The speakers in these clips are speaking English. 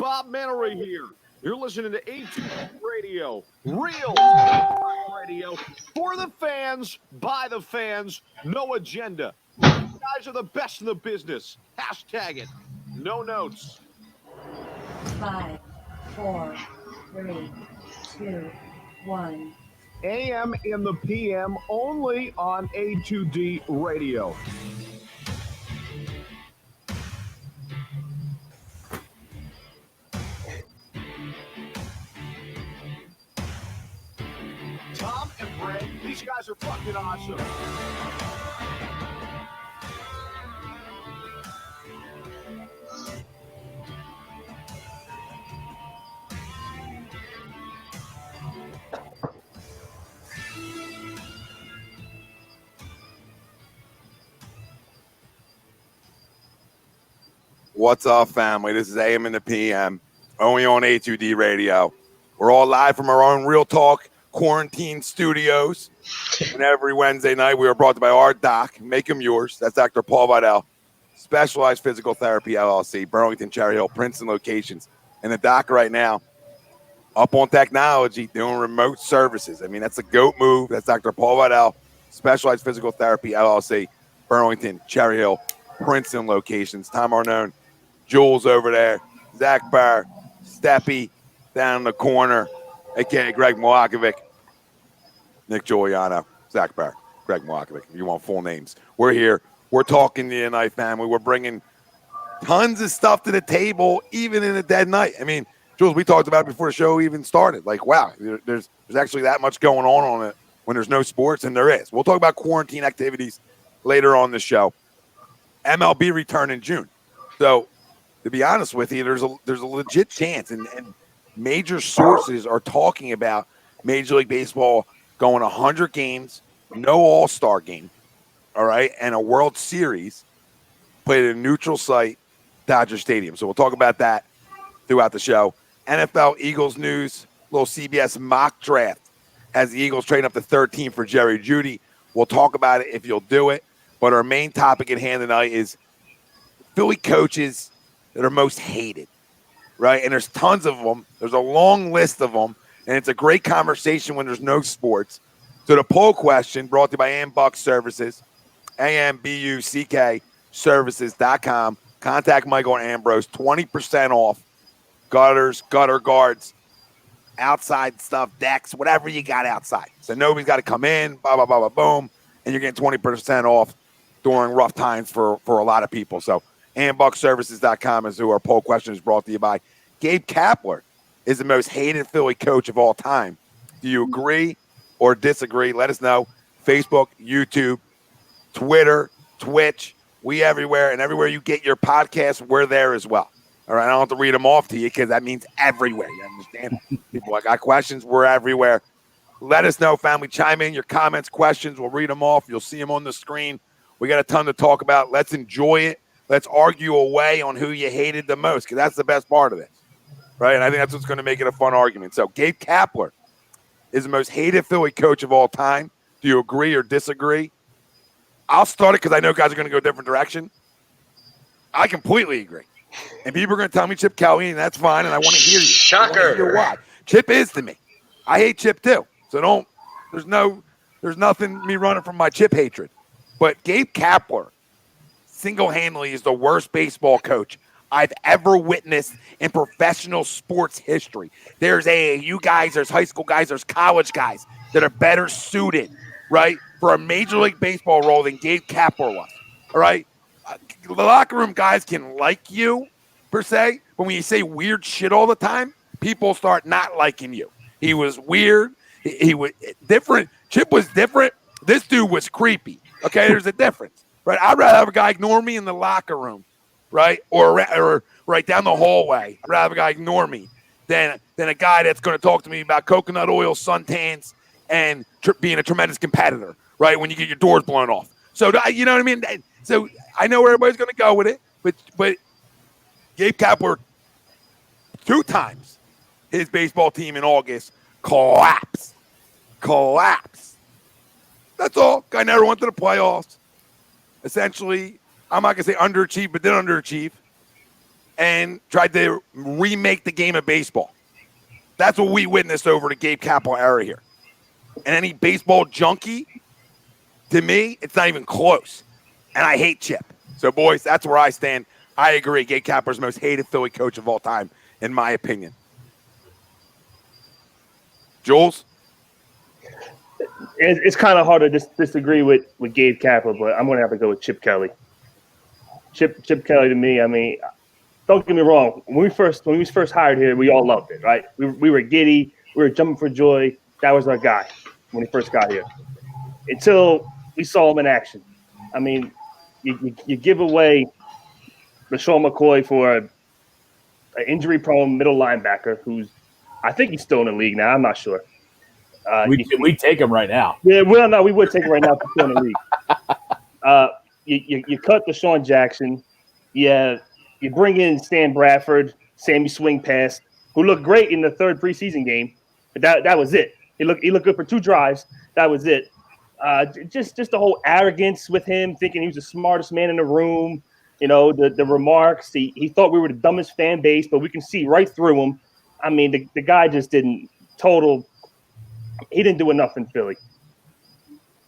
Bob Mannery here. You're listening to A2 Radio, real radio for the fans, by the fans, no agenda. You guys are the best in the business. Hashtag it. No notes. 5, 4, 3, 2, 1. AM in the PM only on A2D Radio. Tom and Brad, these guys are fucking awesome. What's up, family? This is AM in the PM, only on A2D Radio. We're all live from our own Real Talk quarantine studios. And every Wednesday night, we are brought to you by our doc, Make 'em Yours. That's Dr. Paul Vidal, Specialized Physical Therapy, LLC, Burlington, Cherry Hill, Princeton locations. And the doc right now, up on technology, doing remote services. I mean, that's a GOAT move. That's Dr. Paul Vidal, Specialized Physical Therapy, LLC, Burlington, Cherry Hill, Princeton locations. Tom Arnone. Jules over there, Zach Barr, Steppy down in the corner, a.k.a. Greg Milakovic, Nick Giuliano, Zach Barr, Greg Milakovic, if you want full names. We're here. We're talking to you tonight, family. We're bringing tons of stuff to the table, even in a dead night. I mean, Jules, we talked about it before the show even started. Like, wow, there's actually that much going on it when there's no sports, and there is. We'll talk about quarantine activities later on the show. MLB return in June. So, to be honest with you, there's a legit chance, and major sources are talking about Major League Baseball going 100 games, no All-Star game, all right, and a World Series played at a neutral site, Dodger Stadium. So we'll talk about that throughout the show. NFL Eagles news, little CBS mock draft has the Eagles trading up to 13 for Jerry Jeudy. We'll talk about it if you'll do it. But our main topic at hand tonight is Philly coaches that are most hated, right? And there's tons of them. There's a long list of them, and it's a great conversation when there's no sports. So the poll question brought to you by Ambuck Services, AMBUCK services.com. Contact Michael Ambrose, 20% off gutters, gutter guards, outside stuff, decks, whatever you got outside. So nobody's got to come in, blah, blah, blah, blah, boom, and you're getting 20% off during rough times for a lot of people. So AmbuckServices.com is who our poll question is brought to you by. Gabe Kapler is the most hated Philly coach of all time. Do you agree or disagree? Let us know. Facebook, YouTube, Twitter, Twitch, we everywhere. And everywhere you get your podcast, we're there as well. All right, I don't have to read them off to you because that means everywhere. You understand? People, I got questions. We're everywhere. Let us know, family. Chime in your comments, questions. We'll read them off. You'll see them on the screen. We got a ton to talk about. Let's enjoy it. Let's argue away on who you hated the most, because that's the best part of this, right? And I think that's what's going to make it a fun argument. So Gabe Kapler is the most hated Philly coach of all time. Do you agree or disagree? I'll start it because I know guys are going to go a different direction. I completely agree. And people are going to tell me Chip Kelly, and that's fine, and I want to hear you. Shocker. I want to hear why. Chip is to me. I hate Chip too. So there's nothing me running from my Chip hatred. But Gabe Kapler single-handedly is the worst baseball coach I've ever witnessed in professional sports history. There's AAU guys, there's high school guys, there's college guys that are better suited, right, for a Major League Baseball role than Gabe Kapler was, all right? The locker room guys can like you, per se, but when you say weird shit all the time, people start not liking you. He was weird. He was different. Chip was different. This dude was creepy, okay? There's a difference. Right, I'd rather have a guy ignore me in the locker room, right, or right down the hallway. I'd rather have a guy ignore me than a guy that's going to talk to me about coconut oil, suntans, and being a tremendous competitor, right, when you get your doors blown off. So, you know what I mean? So I know where everybody's going to go with it, but Gabe Kapler, 2 times his baseball team in August collapsed. That's all. Guy never went to the playoffs. Essentially, I'm not going to say underachieve, but did underachieve. and tried to remake the game of baseball. That's what we witnessed over the Gabe Kapler era here. And any baseball junkie, to me, it's not even close. And I hate Chip. So, boys, that's where I stand. I agree. Gabe Kapler's the most hated Philly coach of all time, in my opinion. Jules? It's kind of hard to disagree with Gabe Kapler, but I'm going to have to go with Chip Kelly. Chip Kelly, to me, I mean, don't get me wrong. When we first hired here, we all loved it, right? We were giddy. We were jumping for joy. That was our guy when he first got here. Until we saw him in action. I mean, you give away LaShawn McCoy for an injury-prone middle linebacker who's, I think he's still in the league now. I'm not sure. We take him right now. Yeah, well, no, we would take him right now if he's still in the league. You cut Deshaun Jackson. Yeah, you bring in Stan Bradford, Sammy Swing Pass, who looked great in the third preseason game, but that was it. He looked good for 2 drives. That was it. Just the whole arrogance with him, thinking he was the smartest man in the room. You know, the remarks. He thought we were the dumbest fan base, but we can see right through him. I mean, the guy just didn't he didn't do enough in Philly.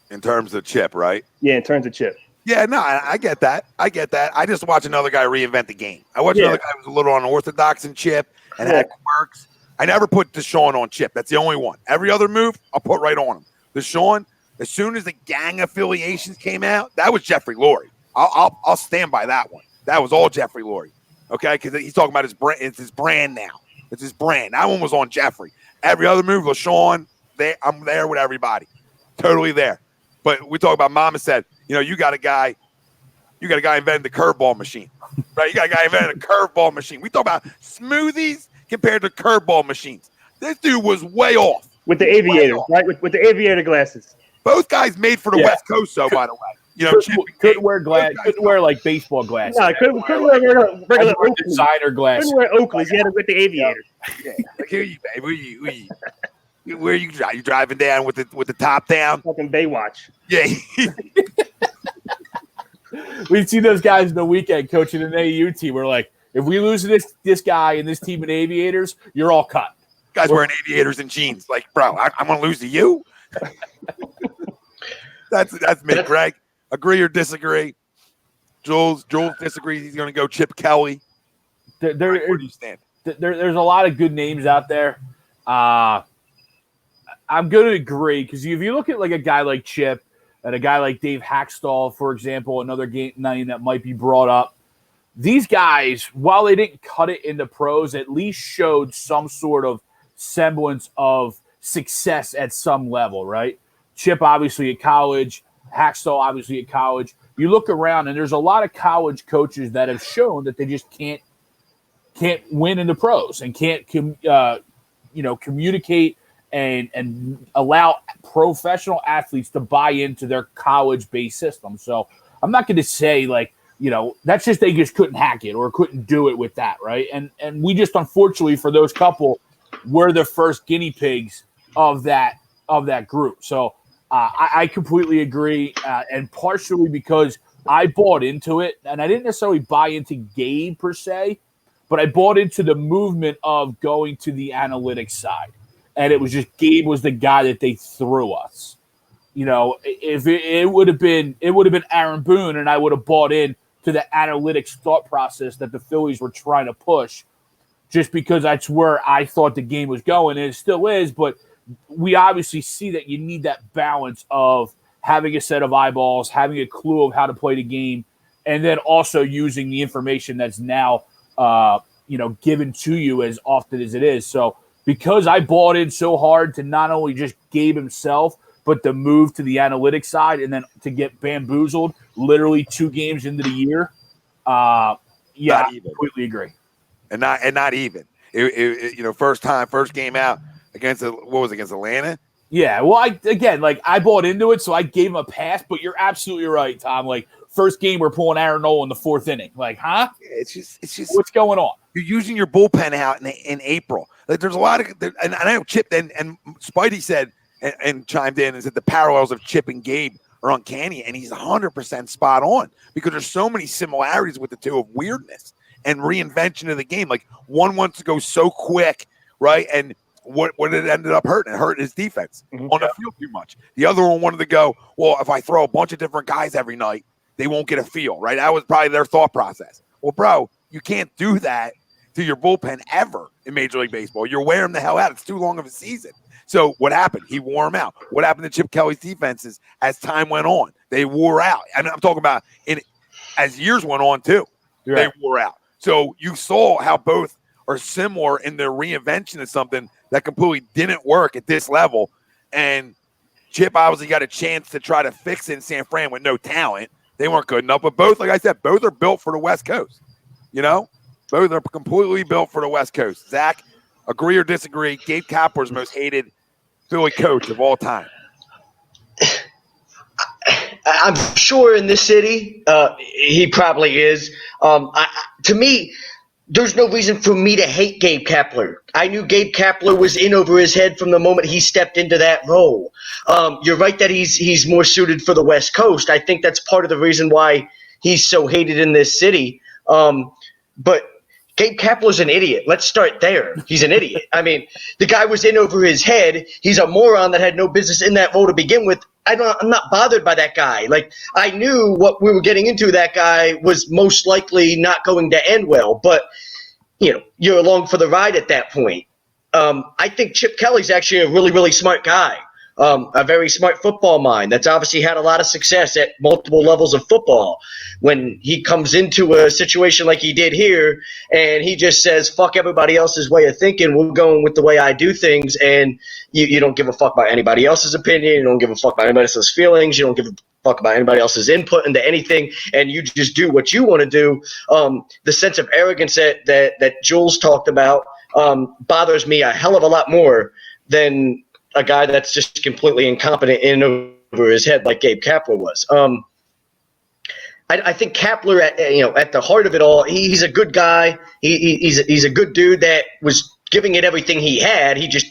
In terms of Chip, right? Yeah, in terms of Chip. Yeah, no, I get that. I just watch another guy reinvent the game. I watch another guy who was a little unorthodox in Chip and had quirks. I never put Deshaun on Chip. That's the only one. Every other move, I'll put right on him. Deshaun, as soon as the gang affiliations came out, that was Jeffrey Lurie. I'll stand by that one. That was all Jeffrey Lurie. Okay, because he's talking about his brand. It's his brand now. It's his brand. That one was on Jeffrey. Every other move, LaShawn, I'm there with everybody. Totally there. But we talk about Mama said, you got a guy invented the curveball machine. Right? You got a guy invented a curveball machine. We talk about smoothies compared to curveball machines. This dude was way off. With the aviators, right? With the aviator glasses. Both guys made for the West Coast, though, by the way. Couldn't wear like baseball glasses. No, couldn't wear regular designer glasses. Couldn't wear Oakleys. He had to with the aviator. Yeah. Like, here you, baby. Where you driving? You driving down with the top down? Fucking Baywatch. Yeah. We'd see those guys in the weekend coaching an AU team. We're like, if we lose this guy and this team in aviators, you're all cut. Guys wearing aviators and jeans. Like, bro, I'm going to lose to you? That's me, Greg. Agree or disagree? Jules disagrees. He's going to go Chip Kelly. Where do you stand? There's a lot of good names out there. I'm going to agree because if you look at like a guy like Chip and a guy like Dave Hackstall, for example, another name that might be brought up, these guys, while they didn't cut it into pros, at least showed some sort of semblance of success at some level, right? Chip obviously at college, Hackstall obviously at college. You look around and there's a lot of college coaches that have shown that they just can't win in the pros and can't communicate and allow professional athletes to buy into their college-based system. So I'm not going to say that's just they just couldn't hack it or couldn't do it with that, right? And we just unfortunately for those couple were the first guinea pigs of that group. So I completely agree, and partially because I bought into it, and I didn't necessarily buy into Gabe per se, but I bought into the movement of going to the analytics side. And it was just Gabe was the guy that they threw us. If it would have been Aaron Boone, and I would have bought in to the analytics thought process that the Phillies were trying to push, just because that's where I thought the game was going, and it still is. But we obviously see that you need that balance of having a set of eyeballs, having a clue of how to play the game, and then also using the information that's now given to you as often as it is. So because I bought in so hard to not only just Gabe himself, but the move to the analytics side and then to get bamboozled literally 2 games into the year, I completely agree. And not even. First game out against Atlanta? Yeah, well, I bought into it, so I gave him a pass, but you're absolutely right, Tom. Like, first game, we're pulling Aaron Nola in the 4th inning. Like, huh? It's just what's going on? You're using your bullpen out in April. Like, there's a lot of, and I know Chip and Spidey said and chimed in and said the parallels of Chip and Gabe are uncanny, and he's 100% spot on because there's so many similarities with the two of weirdness and reinvention of the game. Like one wants to go so quick, right? And what it ended up hurting, it hurt his defense on the field too much. The other one wanted to go, well, if I throw a bunch of different guys every night, they won't get a feel, right? That was probably their thought process. Well, bro, you can't do that to your bullpen ever in Major League Baseball. You're wearing the hell out. It's too long of a season. So what happened? He wore them out. What happened to Chip Kelly's defenses as time went on? They wore out. And I'm talking about as years went on too. Right. They wore out. So you saw how both are similar in their reinvention of something that completely didn't work at this level. And Chip obviously got a chance to try to fix it in San Fran with no talent. They weren't good enough. But both, like I said, both are built for the West Coast. You know? Both are completely built for the West Coast. Zach, agree or disagree? Gabe Kapler's most hated Philly coach of all time. I'm sure in this city, he probably is. To me, there's no reason for me to hate Gabe Kapler. I knew Gabe Kapler was in over his head from the moment he stepped into that role. You're right that he's more suited for the West Coast. I think that's part of the reason why he's so hated in this city. But Gabe Kapler's an idiot. Let's start there. He's an idiot. I mean, the guy was in over his head. He's a moron that had no business in that role to begin with. I'm not bothered by that guy. Like, I knew what we were getting into. That guy was most likely not going to end well. But, you know, you're along for the ride at that point. I think Chip Kelly's actually a really, really smart guy. A very smart football mind that's obviously had a lot of success at multiple levels of football. When he comes into a situation like he did here and he just says, fuck everybody else's way of thinking, we're going with the way I do things, and you don't give a fuck about anybody else's opinion, you don't give a fuck about anybody else's feelings, you don't give a fuck about anybody else's input into anything, and you just do what you want to do. The sense of arrogance that Jules talked about bothers me a hell of a lot more than a guy that's just completely incompetent in over his head like Gabe Kapler was. I think Kapler, at the heart of it all, he's a good guy. He's a good dude that was giving it everything he had. He just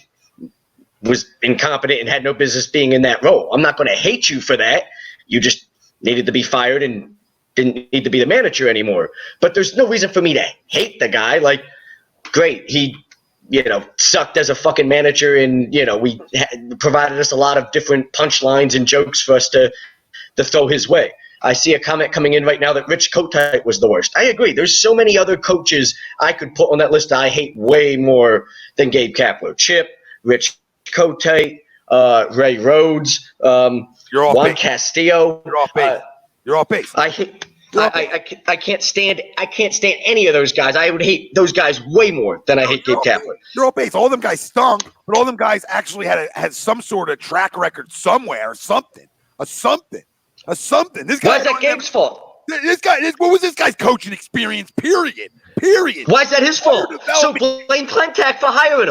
was incompetent and had no business being in that role. I'm not going to hate you for that. You just needed to be fired and didn't need to be the manager anymore. But there's no reason for me to hate the guy. Like, great, he sucked as a fucking manager, and we provided us a lot of different punchlines and jokes for us to throw his way. I see a comment coming in right now that Rich Kotite was the worst. I agree. There's so many other coaches I could put on that list that I hate way more than Gabe Kapler. Chip, Rich Kotite, Ray Rhodes, Juan Castillo. You're off base. You're off base. I hate. I can't stand any of those guys. I would hate those guys way more than I hate Gabe Kapler. You're off base. All them guys stunk, but all them guys actually had some sort of track record somewhere, or something. This guy. Why is that Gabe's fault? What was this guy's coaching experience? Period. Why is that his fault? So blame Klentak for hiring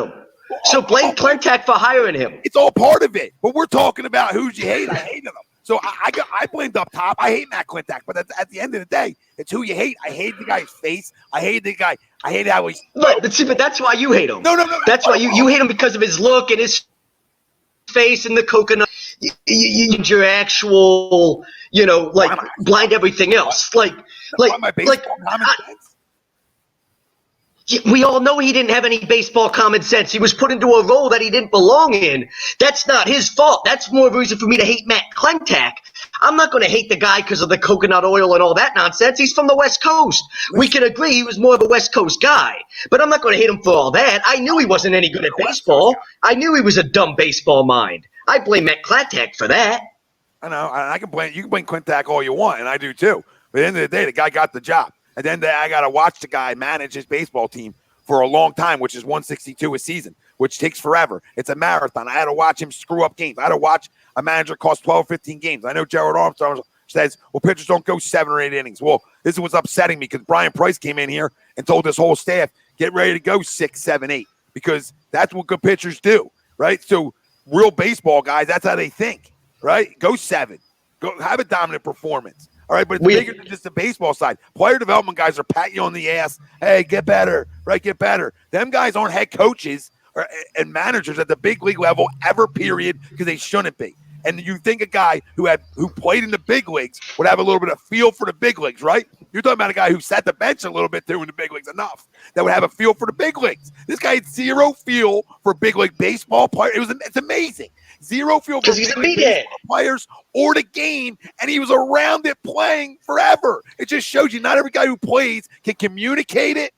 him. It's all part of it. But we're talking about who's you hate. I hated them. So I blamed up top. I hate Matt Klentak, but at the end of the day, it's who you hate. I hate the guy's face. I hate the guy. I hate how he's. But that's why you hate him. No. That's why you hate him, because of his look and his face and the coconut. Your actual, blind everything else. We all know he didn't have any baseball common sense. He was put into a role that he didn't belong in. That's not his fault. That's more of a reason for me to hate Matt Klentak. I'm not going to hate the guy because of the coconut oil and all that nonsense. He's from the West Coast. We can agree he was more of a West Coast guy. But I'm not going to hate him for all that. I knew he wasn't any good at baseball. I knew he was a dumb baseball mind. I blame Matt Klentak for that. I know. You can blame Klentak all you want, and I do too. But at the end of the day, the guy got the job. And then I got to watch the guy manage his baseball team for a long time, which is 162 a season, which takes forever. It's a marathon. I had to watch him screw up games. I had to watch a manager cost 12, 15 games. I know Jared Armstrong says, well, pitchers don't go 7 or 8 innings. Well, this is what's upsetting me, because Brian Price came in here and told this whole staff, get ready to go 6, 7, 8, because that's what good pitchers do, right? So real baseball guys, that's how they think, right? Go 7. Go have a dominant performance. All right, but it's bigger than just the baseball side. Player development guys are patting you on the ass. Hey, get better, right? Get better. Them guys aren't head coaches and managers at the big league level ever, period, because they shouldn't be. And you think a guy who played in the big leagues would have a little bit of feel for the big leagues, right? You're talking about a guy who sat the bench a little bit too in the big leagues enough that would have a feel for the big leagues. This guy had zero feel for big league baseball players. It's amazing. Zero feel for he's big a league meathead. baseball players or the game, and he was around it playing forever. It just shows you not every guy who plays can communicate it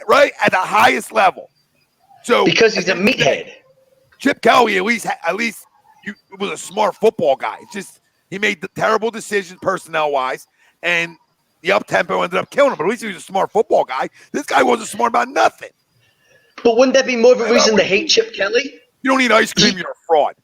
right at the highest level. So Because he's a meathead. Chip Kelly at least was a smart football guy. It's just he made the terrible decisions personnel wise, and the up tempo ended up killing him. But at least he was a smart football guy. This guy wasn't smart about nothing. But wouldn't that be more of a reason to hate Chip Kelly? You don't eat ice cream, you're a fraud.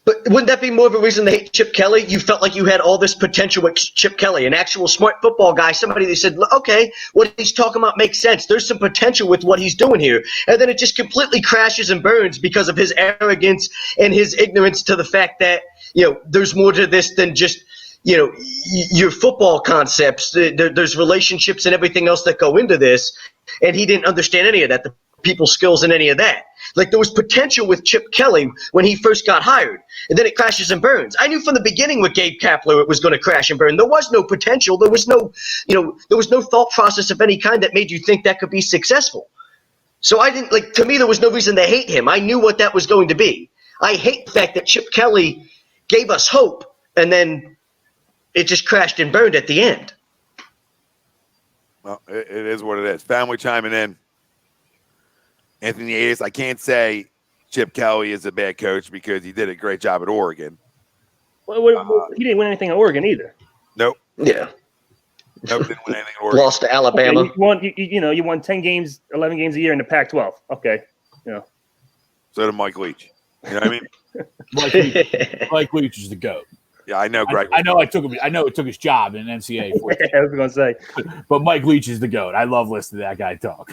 But wouldn't that be more of a reason to hate Chip Kelly? You felt like you had all this potential with Chip Kelly, an actual smart football guy, somebody that said, okay, what he's talking about makes sense. There's some potential with what he's doing here. And then it just completely crashes and burns because of his arrogance and his ignorance to the fact that, there's more to this than just, your football concepts. There's relationships and everything else that go into this. And he didn't understand any of that, the people skills and any of that. Like there was potential with Chip Kelly when he first got hired, and then it crashes and burns. I knew from the beginning with Gabe Kapler it was going to crash and burn. There was no potential. There was no, there was no thought process of any kind that made you think that could be successful. So to me, there was no reason to hate him. I knew what that was going to be. I hate the fact that Chip Kelly gave us hope, and then it just crashed and burned at the end. Well, it is what it is. Family chiming in. Anthony Ace, I can't say Chip Kelly is a bad coach because he did a great job at Oregon. Well, he didn't win anything at Oregon either. Nope. Yeah. Nope, didn't win anything at Oregon. Lost to Alabama. Okay, you won 10 games, 11 games a year in the Pac-12. Okay. So did Mike Leach. You know what I mean? Mike Leach is the GOAT. Yeah, I know, Greg. I know it took his job in NCAA. I was going to say. But Mike Leach is the GOAT. I love listening to that guy talk.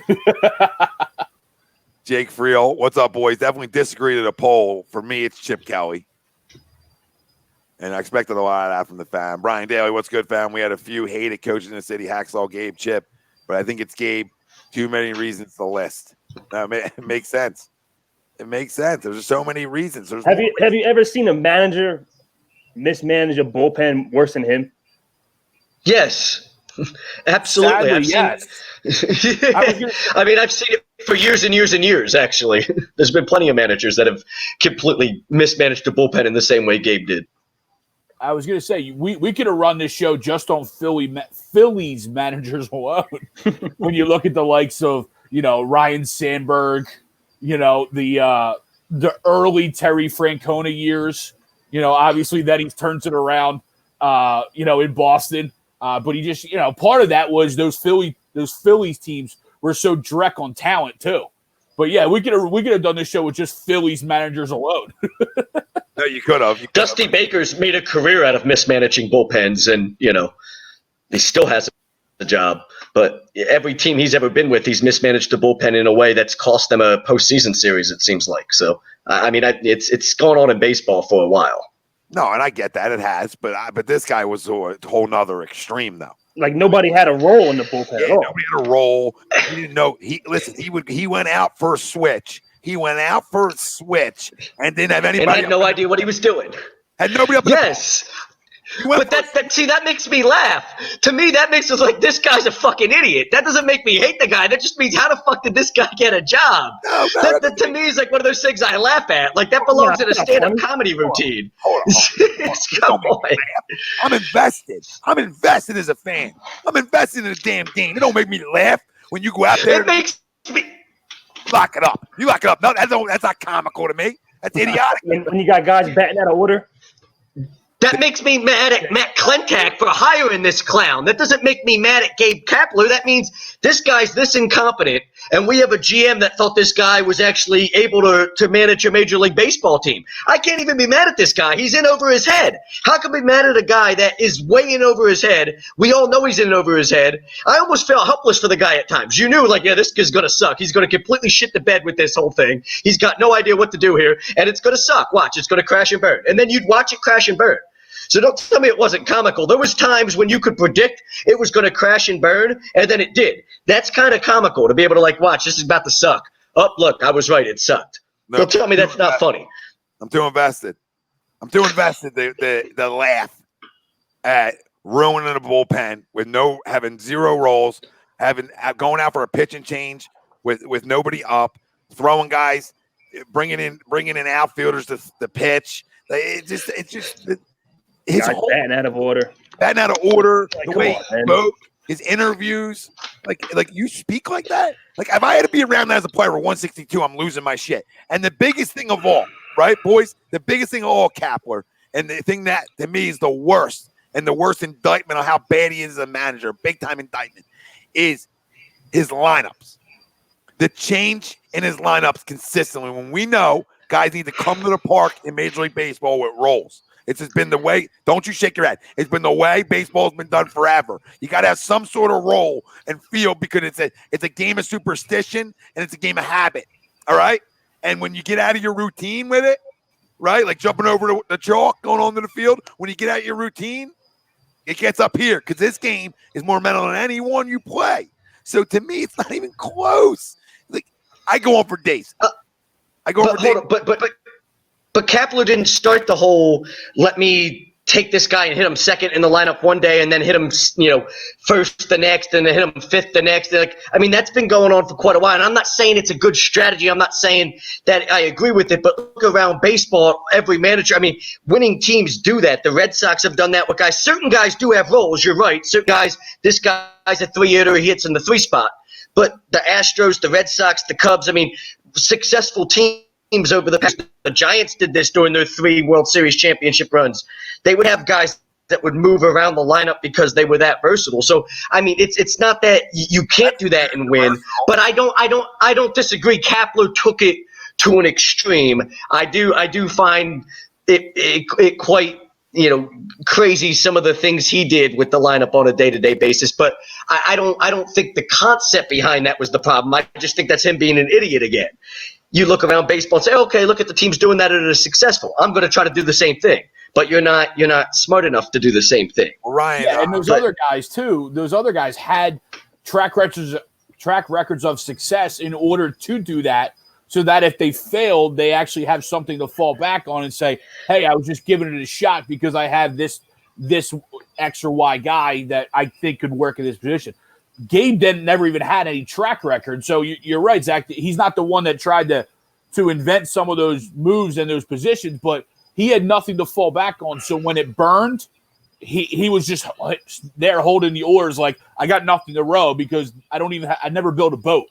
Jake Friel, what's up, boys? Definitely disagree to the poll. For me, it's Chip Kelly. And I expected a lot of that from the fam. Brian Daly, what's good, fam? We had a few hated coaches in the city, Hacksaw, Gabe, Chip. But I think it's Gabe. Too many reasons to list. It makes sense. It makes sense. There's so many reasons. Have you ever seen a manager mismanage a bullpen worse than him? Yes. Absolutely. Sadly, yes. I mean, I've seen it for years and years and years, actually. There's been plenty of managers that have completely mismanaged a bullpen in the same way Gabe did. I was going to say, we could have run this show just on Phillies managers alone. When you look at the likes of, Ryan Sandberg, the early Terry Francona years, obviously then he turns it around, in Boston. But he just, part of that was those Phillies teams were so direct on talent too. But yeah, we could have done this show with just Phillies managers alone. No, you could have. Dusty Baker's made a career out of mismanaging bullpens, and he still has a job. But every team he's ever been with, he's mismanaged the bullpen in a way that's cost them a postseason series. It seems like. So I mean, it's going on in baseball for a while. No, and I get that it has, but this guy was a whole nother extreme though. Like nobody had a role in the bullpen at all. Nobody had a role. He didn't know. He went out for a switch. He went out for a switch and didn't have anybody. And had no idea what he was doing. Had nobody up. Yes. But that makes me laugh. To me, that makes us like this guy's a fucking idiot. That doesn't make me hate the guy. That just means how the fuck did this guy get a job? No, that to me is like one of those things I laugh at. Like that belongs in a stand-up comedy routine. Hold on. Come on. I'm invested. I'm invested as a fan. I'm invested in the damn game. It don't make me laugh when you go out there. It makes me. Lock it up. You lock it up. No, that's not comical to me. That's idiotic. When you got guys batting out of order. That makes me mad at Matt Klentak for hiring this clown. That doesn't make me mad at Gabe Kapler. That means this guy's this incompetent, and we have a GM that thought this guy was actually able to manage a Major League Baseball team. I can't even be mad at this guy. He's in over his head. How can we be mad at a guy that is way in over his head? We all know he's in over his head. I almost felt helpless for the guy at times. You knew, like, yeah, this guy's going to suck. He's going to completely shit the bed with this whole thing. He's got no idea what to do here, and it's going to suck. Watch, it's going to crash and burn. And then you'd watch it crash and burn. So don't tell me it wasn't comical. There was times when you could predict it was going to crash and burn, and then it did. That's kind of comical to be able to, like, watch, this is about to suck. Oh, look, I was right. It sucked. No, don't tell me that's not funny. I'm too invested. The laugh at ruining the bullpen with having zero roles, going out for a pitch and change with nobody up, throwing guys, bringing in outfielders to pitch. It's just his Guys whole batting out of order. The Come way on, he man. spoke, his interviews, like you speak like that. Like if I had to be around that as a player for 162, I'm losing my shit. And the biggest thing of all, right, boys, the biggest thing of all, Kapler, and the thing that to me is the worst and the worst indictment on how bad he is as a manager, big time indictment, is his lineups. The change in his lineups consistently when we know guys need to come to the park in Major League Baseball with roles. It's just been the way. Don't you shake your head. It's been the way baseball's been done forever. You got to have some sort of role and feel because it's a game of superstition and it's a game of habit. All right. And when you get out of your routine with it, right, like jumping over the chalk, going onto the field, when you get out of your routine, it gets up here because this game is more mental than any one you play. So to me, it's not even close. Like I go on for days. But Kapler didn't start the whole let me take this guy and hit him second in the lineup one day and then hit him, first the next and then hit him fifth the next. That's been going on for quite a while. And I'm not saying it's a good strategy. I'm not saying that I agree with it. But look around baseball, every manager, winning teams do that. The Red Sox have done that with guys. Certain guys do have roles. You're right. Certain guys, this guy's a 3-hitter. He hits in the 3 spot. But the Astros, the Red Sox, the Cubs, successful teams over the past. The Giants did this during their 3 World Series championship runs. They would have guys that would move around the lineup because they were that versatile. So it's not that you can't do that and win, but I don't disagree. Kapler took it to an extreme. I do find it quite crazy some of the things he did with the lineup on a day-to-day basis, but I don't think the concept behind that was the problem. I just think that's him being an idiot again. You look around baseball and say, okay, look at the teams doing that and are successful. I'm going to try to do the same thing. But you're not smart enough to do the same thing. Right. Yeah, and those other guys too. Those other guys had track records of success in order to do that, so that if they failed, they actually have something to fall back on and say, "Hey, I was just giving it a shot because I have this X or Y guy that I think could work in this position." Gabe never even had any track record. So you're right, Zach. He's not the one that tried to invent some of those moves and those positions, but he had nothing to fall back on. So when it burned, he was just there holding the oars like, I got nothing to row because I never built a boat,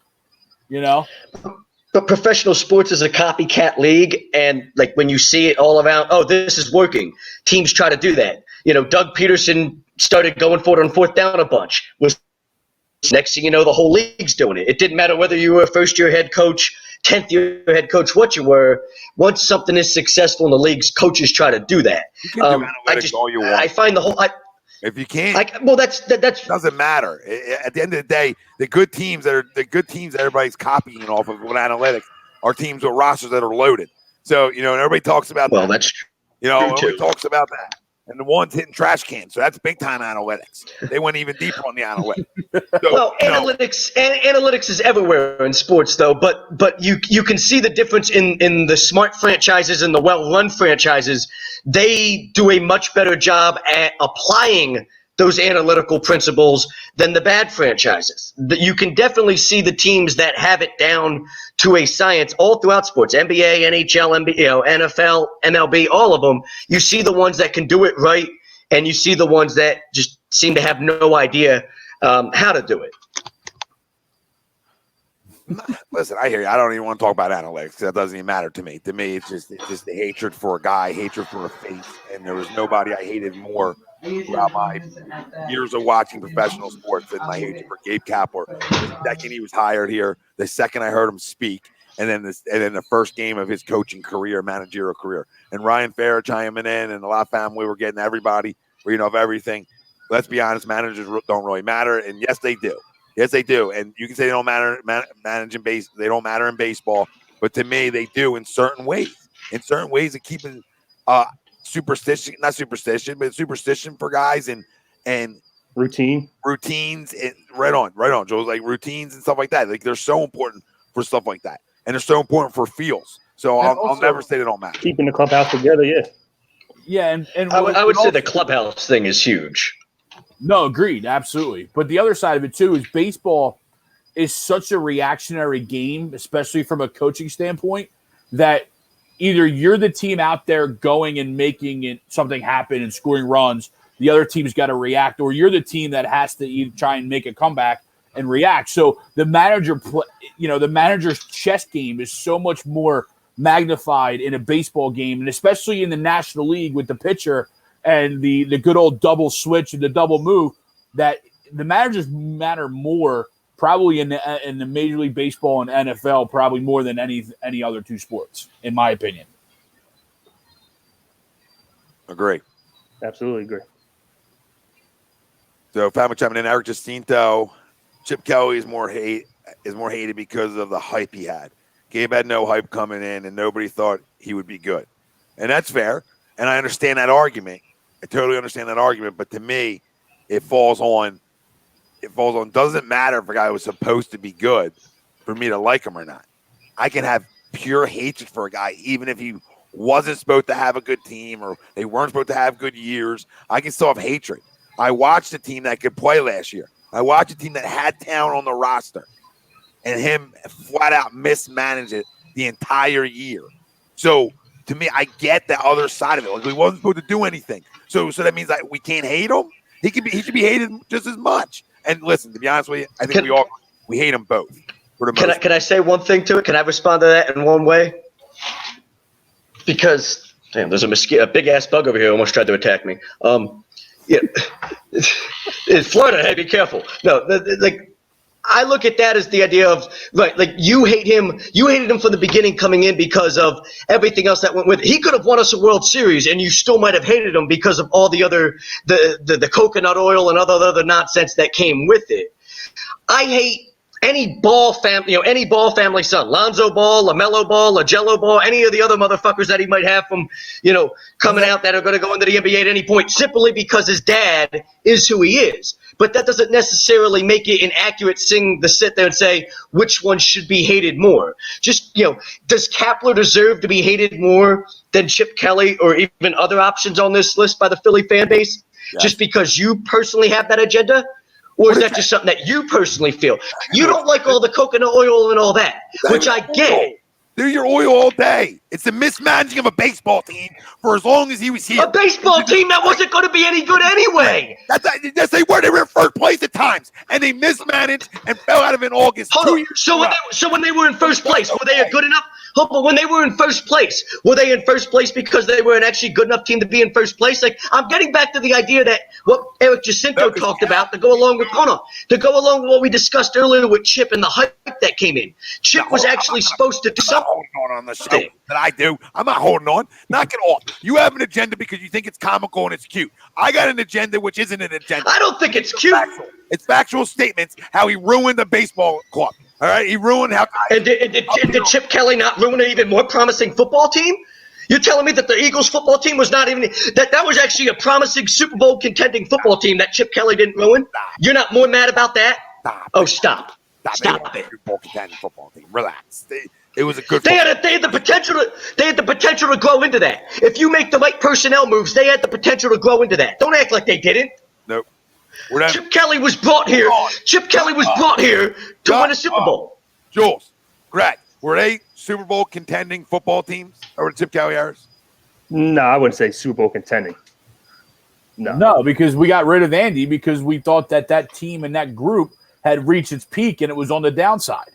But professional sports is a copycat league, and when you see it all around, oh, this is working. Teams try to do that. Doug Peterson started going for it on 4th down a bunch. Next thing you know, the whole league's doing it. It didn't matter whether you were a first-year head coach, 10th-year head coach, what you were. Once something is successful in the leagues, coaches try to do that. You can do analytics all you want. I find the whole. If you can't, that doesn't matter. At the end of the day, the good teams that everybody's copying off of with analytics are teams with rosters that are loaded. So and everybody talks about. Well, that. that's true. Everybody talks about that. And the one's hitting trash cans. So that's big time analytics. They went even deeper on the analytics. So, analytics is everywhere in sports, though. But you can see the difference in the smart franchises and the well-run franchises. They do a much better job at applying those analytical principles than the bad franchises. You can definitely see the teams that have it down to a science all throughout sports, NBA, NHL, NFL, MLB, all of them. You see the ones that can do it right, and you see the ones that just seem to have no idea how to do it. Listen, I hear you. I don't even want to talk about analytics. That doesn't even matter to me. To me, it's just the hatred for a guy, hatred for a face, and there was nobody I hated more throughout my years of watching professional sports than my hatred for Gabe Kapler. The second he was hired here, the second I heard him speak, and then the first game of his coaching career, managerial career, and Ryan Farrah chiming in, and a lot of family were getting everybody, of everything. Let's be honest, managers don't really matter, and yes, they do. Yes, they do, and you can say they don't matter managing base. They don't matter in baseball, but to me, they do in certain ways. In certain ways of keeping superstition for guys and routines and right on, Joe's like routines and stuff like that. Like they're so important for stuff like that, and they're so important for feels. So I'll never say they don't matter. Keeping the clubhouse together, yeah. Yeah, and I would say the clubhouse thing is huge. No, agreed, absolutely. But the other side of it too is baseball is such a reactionary game, especially from a coaching standpoint, that either you're the team out there going and making something happen and scoring runs, the other team's got to react, or you're the team that has to try and make a comeback and react. So the manager's chess game is so much more magnified in a baseball game, and especially in the National League with the pitcher and the good old double switch and the double move, that the managers matter more probably in the Major League Baseball and NFL, probably more than any other two sports, in my opinion. Agree. Absolutely agree. So Family chiming in, Eric Jacinto, Chip Kelly is more hated because of the hype he had. Gabe had no hype coming in, and nobody thought he would be good. And that's fair, and I understand that argument. I totally understand that argument, but to me, it falls on doesn't matter if a guy was supposed to be good for me to like him or not. I can have pure hatred for a guy, even if he wasn't supposed to have a good team or they weren't supposed to have good years. I can still have hatred. I watched a team that could play last year. I watched a team that had talent on the roster, and him flat out mismanaged it the entire year. So to me, I get the other side of it. Like, he wasn't supposed to do anything. So that means that we can't hate him. He should be hated just as much. And listen, to be honest with you, I think we hate them both. Can I say one thing to it? Can I respond to that in one way? Because there's a big ass bug over here almost tried to attack me. In Florida, hey, be careful. No, I look at that as the idea of you hated him from the beginning coming in because of everything else that went with it. He could have won us a World Series, and you still might have hated him because of all the other the coconut oil and other nonsense that came with it. I hate any Ball family son, Lonzo Ball, LaMelo Ball, LaJello Ball, any of the other motherfuckers that he might have from coming out that are going to go into the NBA at any point, simply because his dad is who he is. But that doesn't necessarily make it an accurate thing to sit there and say which one should be hated more. Just, does Kapler deserve to be hated more than Chip Kelly or even other options on this list by the Philly fan base? Yes. Just because you personally have that agenda? Or is that just something that you personally feel? You don't like all the coconut oil and all that, which I get. Do your oil all day. It's the mismanaging of a baseball team for as long as he was here. A baseball team that wasn't going to be any good anyway. Yes, they were. They were in first place at times, and they mismanaged and fell out of it in August. So when they were in first place, were they a good enough? But when they were in first place, were they in first place because they were an actually good enough team to be in first place? Like, I'm getting back to the idea that what Eric Jacinto talked about to go along with what we discussed earlier with Chip and the hype that came in. Chip was actually supposed to do something. Holding on the show that I do. I'm not holding on. Knock it off. You have an agenda because you think it's comical and it's cute. I got an agenda which isn't an agenda. I don't think it's cute. It's factual statements how he ruined the baseball club. All right, he ruined how. And did Chip Kelly not ruin an even more promising football team? You're telling me that the Eagles football team was not even that was actually a promising Super Bowl contending football team that Chip Kelly didn't ruin? You're not more mad about that? Stop it. Super Bowl contending football team. Relax. It was a good. They had the potential to grow into that. If you make the right personnel moves, they had the potential to grow into that. Don't act like they didn't. Nope. Chip Kelly was brought here. Chip Kelly was brought here to win a Super Bowl. Jules, Greg, were they Super Bowl contending football teams over Chip Kelly Harris? No, I wouldn't say Super Bowl contending. No, because we got rid of Andy because we thought that team and that group had reached its peak and it was on the downside.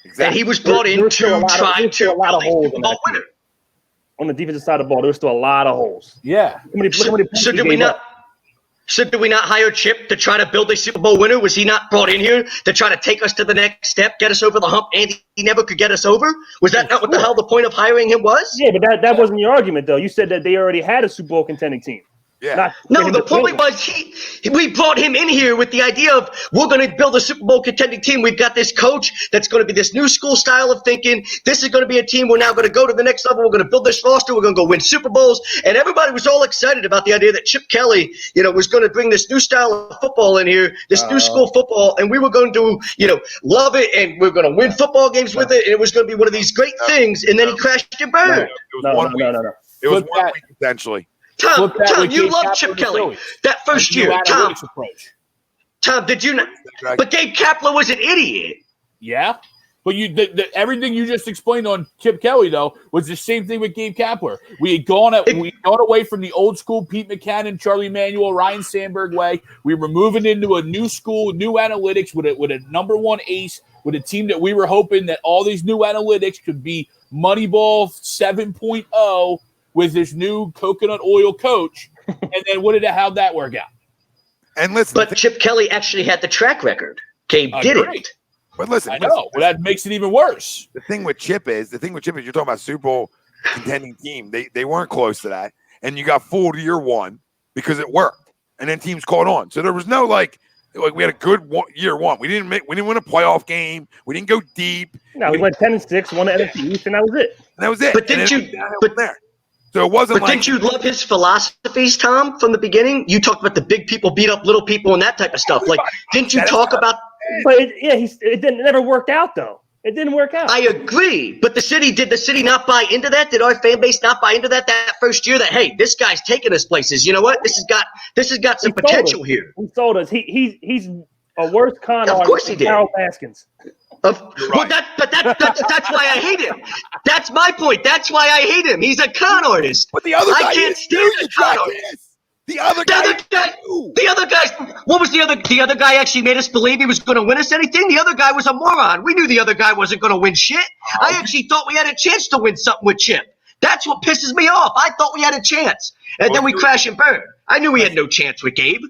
Exactly. And he was brought in to try to a lot of holes in that winner. On the defensive side of the ball, there was still a lot of holes. Yeah. So did we not hire Chip to try to build a Super Bowl winner? Was he not brought in here to try to take us to the next step, get us over the hump, and he never could get us over? Was that not what the hell the point of hiring him was? Yeah, but that wasn't your argument, though. You said that they already had a Super Bowl contending team. Yeah. No, the point was we brought him in here with the idea of we're going to build a Super Bowl contending team. We've got this coach that's going to be this new school style of thinking. This is going to be a team we're now going to go to the next level. We're going to build this roster. We're going to go win Super Bowls. And everybody was all excited about the idea that Chip Kelly, was going to bring this new style of football in here, this new school football, and we were going to, love it, and we're going to win football games with it, and it was going to be one of these great things. And then he crashed and burned. It was 1 week. It was 1 week essentially. Tom, Flip that with you Gabe love Kapler Chip and the Kelly. Phillies. That first New year, Tom, analytics approach. did you not? But Gabe Kapler was an idiot. Yeah. But everything you just explained on Chip Kelly, though, was the same thing with Gabe Kapler. We had gone away from the old school Pete McCann, Charlie Manuel, Ryan Sandberg way. We were moving into a new school, new analytics with a number one ace, with a team that we were hoping that all these new analytics could be Moneyball 7.0 with this new coconut oil coach. And then how'd that work out? And listen, but Chip Kelly actually had the track record. Gabe didn't. But listen, I know. Well, that makes it even worse. The thing with Chip is you're talking about Super Bowl contending team. They weren't close to that, and you got fooled year one because it worked, and then teams caught on. So there was no like we had a good year one. We didn't win a playoff game. We didn't go deep. No, we went 10-6, won the NFC East, and that was it. And that was it. But didn't you? There. So it wasn't. But didn't you love his philosophies, Tom, from the beginning? You talked about the big people beat up little people and that type of stuff. Like, didn't you talk about? But it never worked out though. It didn't work out. I agree, but did the city not buy into that? Did our fan base not buy into that first year? That hey, this guy's taking us places. You know what? This has got some potential here. He sold us. He's a worse con Of course he did. Carol Baskins. Well, that's why I hate him. That's my point. That's why I hate him. He's a con artist. But the other guy I can't stand the con artist. The other guy. What was the other? The other guy actually made us believe he was going to win us anything. The other guy was a moron. We knew the other guy wasn't going to win shit. I actually thought we had a chance to win something with Chip. That's what pisses me off. I thought we had a chance, and then we crash and burn. I knew we had no chance with Gabe.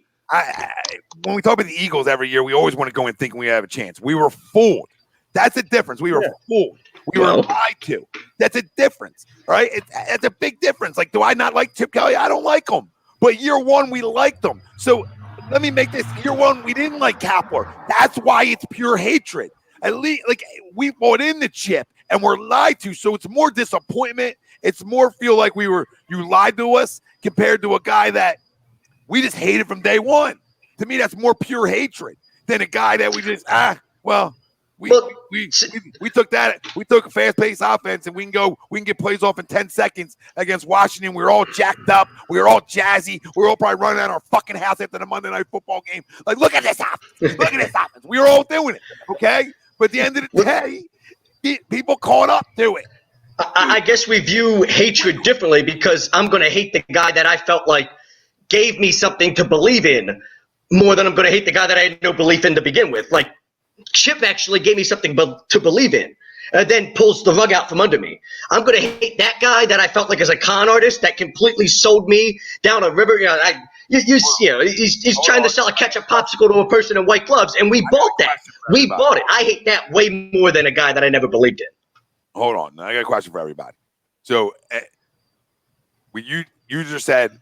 When we talk about the Eagles every year, we always want to go in thinking we have a chance. We were fooled. That's the difference. We were fooled. We were lied to. That's a difference, right? It's a big difference. Like, do I not like Chip Kelly? I don't like him. But year one, we liked him. So let me make this. Year one, we didn't like Kapler. That's why it's pure hatred. At least, like, we bought in the Chip and we're lied to. So it's more disappointment. It's more feel like you lied to us compared to a guy that we just hated from day one. To me, that's more pure hatred than a guy that we just, we took that. We took a fast-paced offense, and we can get plays off in 10 seconds against Washington. We were all jacked up. We were all jazzy. We were all probably running out of our fucking house after the Monday Night Football game. Like, look at this offense. Look at this offense. We were all doing it, okay? But at the end of the day, people caught up to it. I guess we view hatred differently because I'm going to hate the guy that I felt like gave me something to believe in more than I'm going to hate the guy that I had no belief in to begin with. Like, Chip actually gave me something to believe in and then pulls the rug out from under me. I'm going to hate that guy that I felt like is a con artist that completely sold me down a river. You know, he's trying to sell a ketchup popsicle to a person in white gloves, and we bought that. We bought it. I hate that way more than a guy that I never believed in. Hold on. I got a question for everybody. So you just said,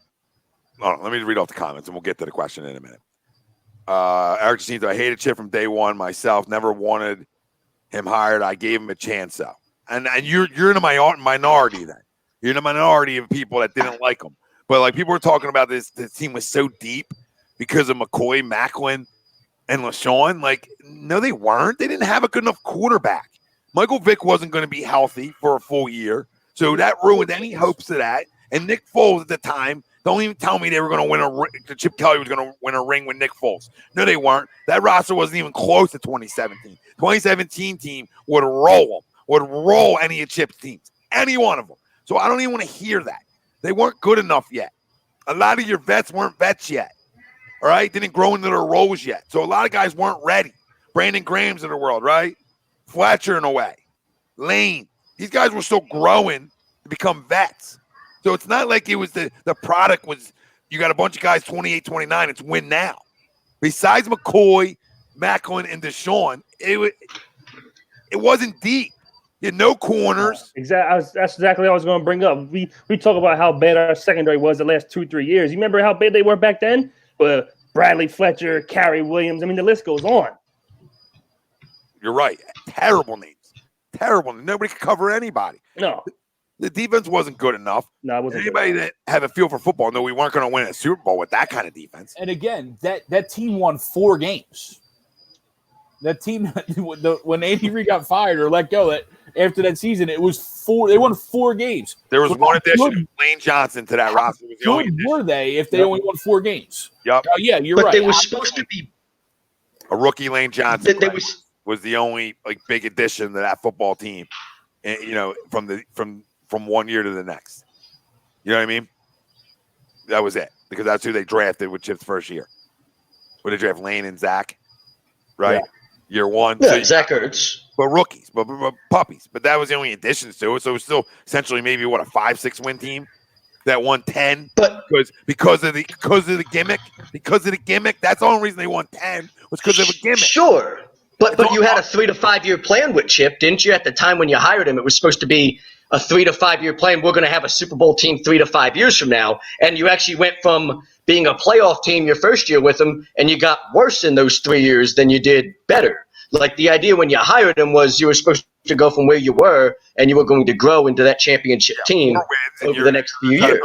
hold on, let me read off the comments, and we'll get to the question in a minute. Eric Jacinto, I hated Chip from day one myself. Never wanted him hired. I gave him a chance though. And you're in a minority then. You're in a minority of people that didn't like him. But like people were talking about this team was so deep because of McCoy, Macklin, and LaShawn. Like, no, they weren't. They didn't have a good enough quarterback. Michael Vick wasn't going to be healthy for a full year. So that ruined any hopes of that. And Nick Foles at the time, don't even tell me they were going to win a ring. Chip Kelly was going to win a ring with Nick Foles. No, they weren't. That roster wasn't even close to 2017. 2017 team would roll any of Chip's teams, any one of them. So I don't even want to hear that. They weren't good enough yet. A lot of your vets weren't vets yet. All right? Didn't grow into their roles yet. So a lot of guys weren't ready. Brandon Graham's in the world, right? Fletcher in a way. Lane. These guys were still growing to become vets. So it's not like it was the product was you got a bunch of guys 28, 29. It's win now. Besides McCoy, Macklin, and Deshaun, it wasn't deep. You had no corners. Exactly. That's exactly what I was going to bring up. We talk about how bad our secondary was the last 2-3 years. You remember how bad they were back then? Bradley Fletcher, Carrie Williams. I mean, the list goes on. You're right. Terrible names. Terrible. Nobody could cover anybody. No. The defense wasn't good enough. No, it wasn't. Anybody that had a feel for football knew we weren't going to win a Super Bowl with that kind of defense. And again, that team won 4 games. That team, when Andy Reid got fired or let go, after that season, it was 4. They won 4 games. There was So one how addition good- of Lane Johnson to that roster. Was the How only good addition. were they if they only won 4 games? Yep. Yeah, you're But right. they were supposed to be. A rookie Lane Johnson They was. was the only big addition to that football team, and from 1 year to the next. You know what I mean? That was it, because that's who they drafted with Chip's first year. Would they draft Lane and Zach, right? Year one. Yeah, So Zach Ertz. but rookies, but puppies. But that was the only additions to it. So it was still essentially maybe a 5-6 win team that won 10. But because of the gimmick. Because of the gimmick. That's the only reason they won 10 was because of a gimmick. Sure. But you had a 3 to 5 year plan with Chip, didn't you? At the time when you hired him, it was supposed to be a 3 to 5 year plan. We're going to have a Super Bowl team 3 to 5 years from now. And you actually went from being a playoff team your first year with him, and you got worse in those 3 years than you did better. Like, the idea when you hired him was you were supposed to go from where you were, and you were going to grow into that championship team over the next few years.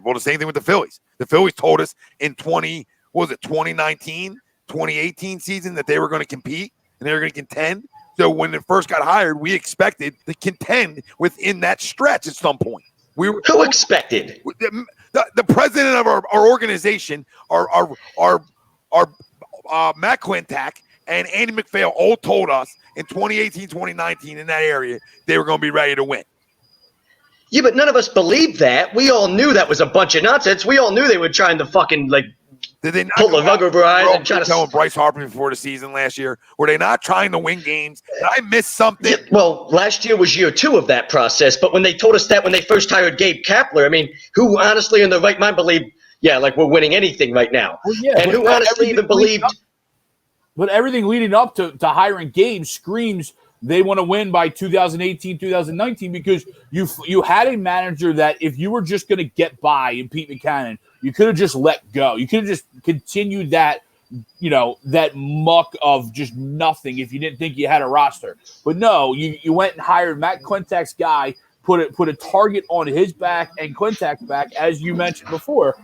Well, the same thing with the Phillies. The Phillies told us in 2019, 2018 season that they were going to compete and they were going to contend. So when it first got hired, we expected to contend within that stretch at some point. Who expected? The president of our organization, our Matt Quintac and Andy McPhail all told us in 2018, 2019 in that area they were going to be ready to win. Yeah, but none of us believed that. We all knew that was a bunch of nonsense. We all knew they were trying to fucking Did they not pull the rug over our eyes and try to tell Bryce Harper before the season last year? Were they not trying to win games? Did I miss something? Yeah, well, last year was year 2 of that process. But when they told us that when they first hired Gabe Kapler, I mean, who honestly in their right mind believed, we're winning anything right now? Well, yeah, and who honestly even believed? But everything leading up to hiring Gabe screams they want to win by 2018, 2019, because you had a manager that if you were just going to get by in Pete Buchanan, you could have just let go. You could have just continued that, that muck of just nothing if you didn't think you had a roster. But no, you went and hired Matt Quintac's guy, put a target on his back and Quintac's back, as you mentioned before,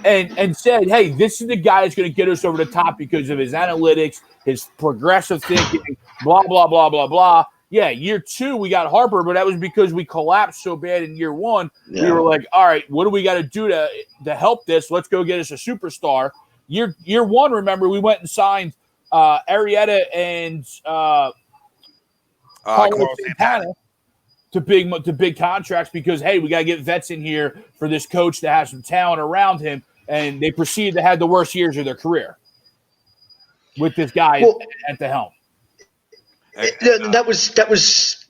and said, hey, this is the guy that's going to get us over the top because of his analytics, his progressive thinking, blah, blah, blah, blah, blah. Yeah, year 2, we got Harper, but that was because we collapsed so bad in year 1. Yeah. We were like, all right, what do we got to do to help this? Let's go get us a superstar. Year 1, remember, we went and signed Arrieta and Carlos Santana to big contracts because, hey, we got to get vets in here for this coach to have some talent around him. And they proceeded to have the worst years of their career with this guy at the helm. That was.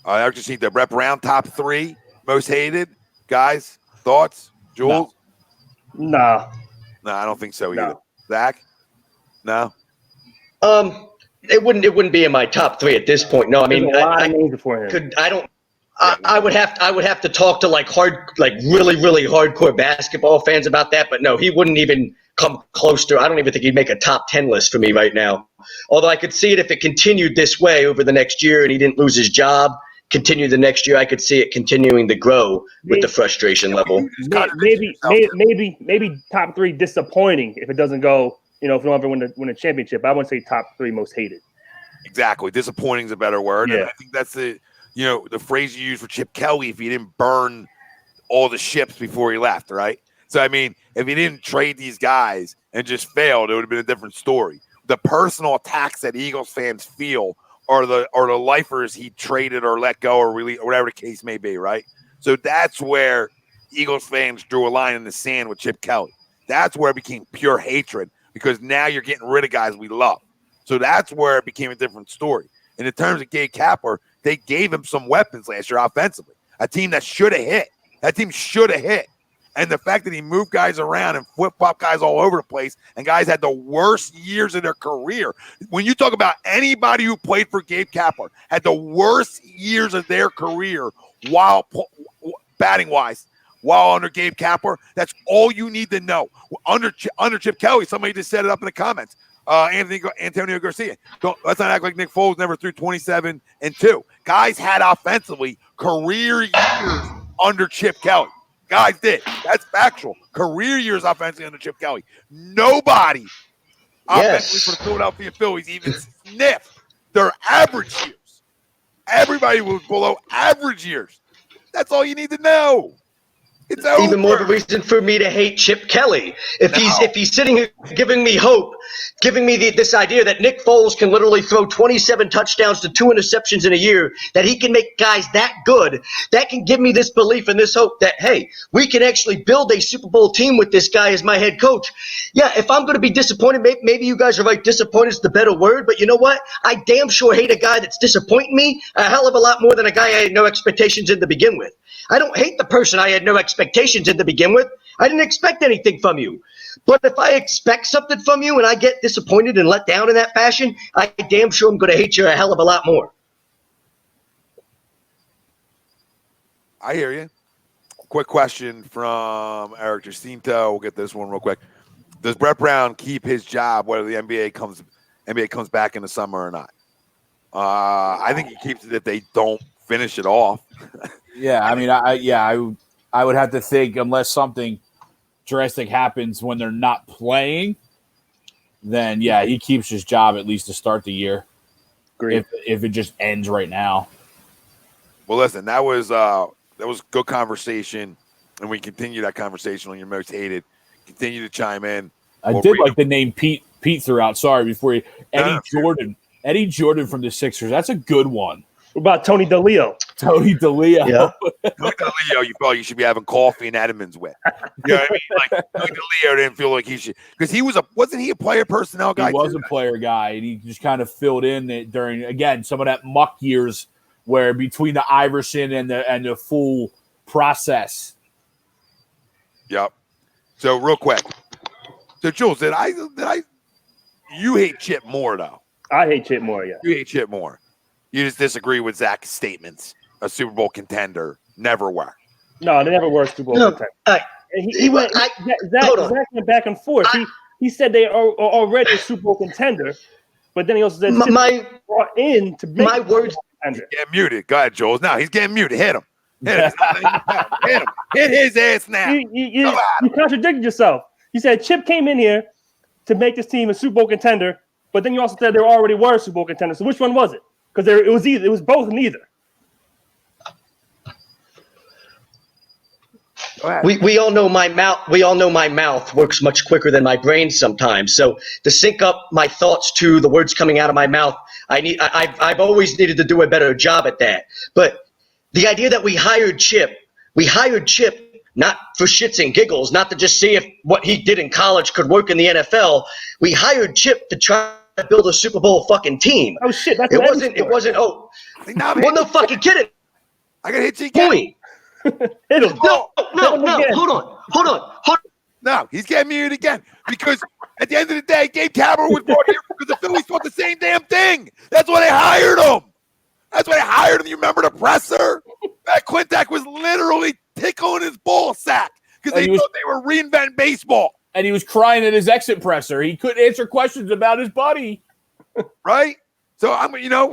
I just need the rep round top 3 most hated guys. Thoughts, Jules? No, I don't think so either. Zach? No. It wouldn't be in my top 3 at this point. No, I mean, I would have to talk to really, really hardcore basketball fans about that, but no, he wouldn't even come close to. I don't even think he'd make a top 10 list for me right now. Although I could see it if it continued this way over the next year and he didn't lose his job, continue the next year, I could see it continuing to grow with the frustration level. Maybe top 3 disappointing if it doesn't go. If we don't ever win a championship, I wouldn't say top 3 most hated. Exactly, disappointing is a better word. Yeah. And I think that's the phrase you use for Chip Kelly if he didn't burn all the ships before he left, right? So, I mean, if he didn't trade these guys and just failed, it would have been a different story. The personal attacks that Eagles fans feel are the lifers he traded or let go or release, or whatever the case may be, right? So that's where Eagles fans drew a line in the sand with Chip Kelly. That's where it became pure hatred because now you're getting rid of guys we love. So that's where it became a different story. And in terms of Gabe Kapler, they gave him some weapons last year offensively. A team that should have hit. That team should have hit. And the fact that he moved guys around and flip-flop guys all over the place and guys had the worst years of their career. When you talk about anybody who played for Gabe Kapler had the worst years of their career while batting-wise, while under Gabe Kapler, that's all you need to know. Under Chip Kelly, somebody just set it up in the comments. Antonio Garcia. Let's not act like Nick Foles never threw 27 and 2. Guys had offensively career years under Chip Kelly. Guys did. That's factual. Career years offensively under Chip Kelly. Nobody offensively for the Philadelphia Phillies even sniffed their average years everybody was below average years. That's all you need to know. It's over. Even more of a reason for me to hate Chip Kelly. If he's sitting here giving me hope, giving me this idea that Nick Foles can literally throw 27 touchdowns to 2 interceptions in a year, that he can make guys that good, that can give me this belief and this hope that, hey, we can actually build a Super Bowl team with this guy as my head coach. Yeah, if I'm going to be disappointed, maybe you guys are right, disappointed is the better word, but you know what? I damn sure hate a guy that's disappointing me a hell of a lot more than a guy I had no expectations in to begin with. I don't hate the person I had no expectations in to begin with. I didn't expect anything from you. But if I expect something from you and I get disappointed and let down in that fashion, I damn sure I'm going to hate you a hell of a lot more. I hear you. Quick question from Eric Jacinto. We'll get this one real quick. Does Brett Brown keep his job whether the NBA comes back in the summer or not? I think he keeps it if they don't finish it off. Yeah, I mean, I would have to think unless something drastic happens when they're not playing, then yeah, he keeps his job at least to start the year. Great. If it just ends right now. Well, listen, that was good conversation, and we continue that conversation on your most hated. Continue to chime in. I did like the name Pete throughout. Sorry, before you Eddie Jordan from the Sixers. That's a good one. What about Tony DeLeo? Tony DeLeo. Yeah. Tony DeLeo, you felt you should be having coffee and Edmonds with. You know what I mean? Like Tony DeLeo didn't feel like he should, because wasn't he a player personnel guy? He was a player guy, and he just kind of filled in during, again, some of that muck years where between the Iverson and the full process. Yep. So real quick. So Jules, you hate Chip more though? I hate Chip more, yeah. You hate Chip more. You just disagree with Zach's statements. A Super Bowl contender never were. No, they never were Super Bowl contender. Zach went back and forth. He said they are already a Super Bowl contender, but then he also said brought in to make my words. Get muted. Go ahead, Jules. No, he's getting muted. Hit him. Hit him. Hit his ass now. You contradicted yourself. You said Chip came in here to make this team a Super Bowl contender, but then you also said they already were Super Bowl contenders. So which one was it? Because it was both, neither. We all know my mouth. We all know my mouth works much quicker than my brain sometimes. So to sync up my thoughts to the words coming out of my mouth, I've always needed to do a better job at that. But the idea that we hired Chip not for shits and giggles, not to just see if what he did in college could work in the NFL. We hired Chip to try to build a Super Bowl fucking team. Oh shit! It wasn't. Oh, well, no fucking kidding. I gotta hit you again. Point. Hit him. No. Hold on. No, he's getting muted again because at the end of the day, Gabe Kapler was brought here because the Phillies thought the same damn thing. That's why they hired him. You remember the presser? That Quintac was literally tickling his ball sack because they thought they were reinventing baseball. And he was crying at his exit presser. He couldn't answer questions about his buddy. Right? So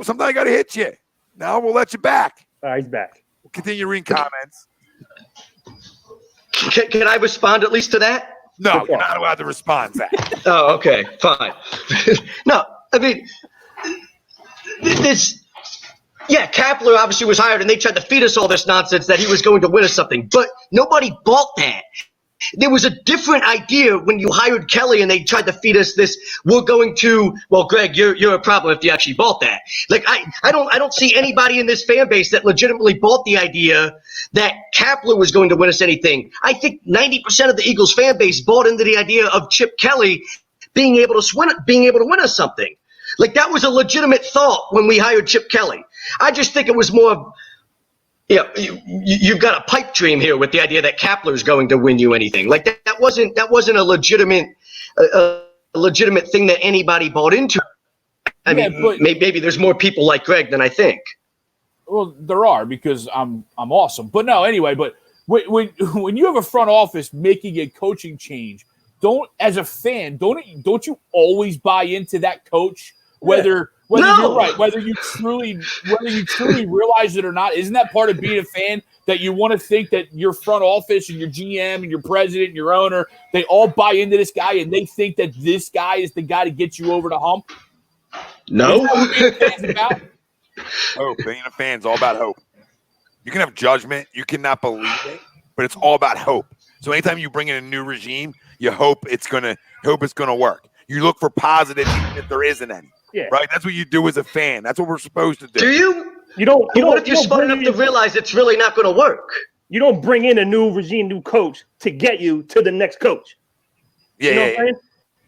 sometimes I got to hit you. Now we'll let you back. All right, he's back. We'll continue reading comments. Can I respond at least to that? No, you're not allowed to respond, Zach. Oh, okay, fine. No, I mean, Kapler obviously was hired, and they tried to feed us all this nonsense that he was going to win us something, but nobody bought that. There was a different idea when you hired Kelly and they tried to feed us this. We're going to. Well, Greg, you're a problem if you actually bought that. Like I don't see anybody in this fan base that legitimately bought the idea that Kapler was going to win us anything. I think 90% of the Eagles fan base bought into the idea of Chip Kelly being able to win us something. Like that was a legitimate thought when we hired Chip Kelly. I just think it was more. Yeah, you've got a pipe dream here with the idea that Kapler's going to win you anything. Like that wasn't a legitimate thing that anybody bought into. I mean, maybe there's more people like Greg than I think. Well, there are because I'm awesome. But no, anyway. But when you have a front office making a coaching change, as a fan, don't you always buy into that coach? Whether you're right, whether you truly realize it or not, isn't that part of being a fan that you want to think that your front office and your GM and your president and your owner, they all buy into this guy and they think that this guy is the guy to get you over the hump? No. Is that what being a fan's about? Hope. Being a fan is all about hope. You can have judgment. You cannot believe it, but it's all about hope. So anytime you bring in a new regime, you hope it's gonna work. You look for positives even if there isn't any. Yeah. Right? That's what you do as a fan. That's what we're supposed to do. Do you? You don't. But what if you're smart enough to realize it's really not going to work? You don't bring in a new regime, new coach to get you to the next coach. Yeah, You know what I'm saying?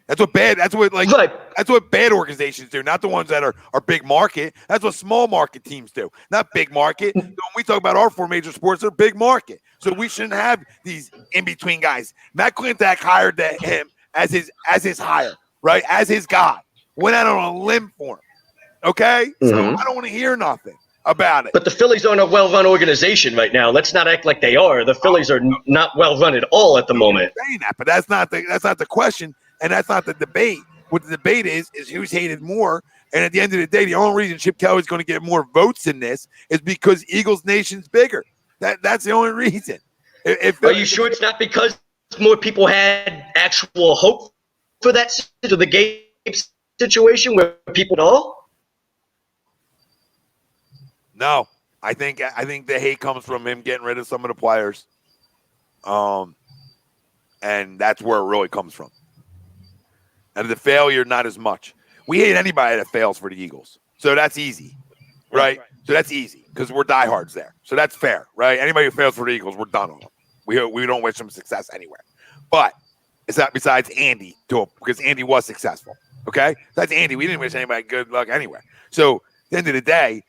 That's what bad. That's what Right. That's what bad organizations do. Not the ones that are big market. That's what small market teams do. Not big market. So when we talk about our four major sports, they're big market. So we shouldn't have these in between guys. Matt Klintak hired him as his hire, right? As his guy. Went out on a limb for him. Okay, so I don't want to hear nothing about it. But the Phillies aren't a well-run organization right now. Let's not act like they are. The Phillies are not well-run at all at the moment. Saying that, but that's not the question, and that's not the debate. What the debate is who's hated more. And at the end of the day, the only reason Chip Kelly's going to get more votes in this is because Eagles Nation's bigger. That's the only reason. Are you sure it's not because more people had actual hope for that the Gabe situation where people all? No, I think the hate comes from him getting rid of some of the players, and that's where it really comes from. And the failure, not as much. We hate anybody that fails for the Eagles, so that's easy, right? So that's easy because we're diehards there. So that's fair, right? Anybody who fails for the Eagles, we're done on them. We don't wish them success anywhere. But it's not besides Andy because Andy was successful. Okay, that's Andy. We didn't wish anybody good luck anywhere. So at the end of the day,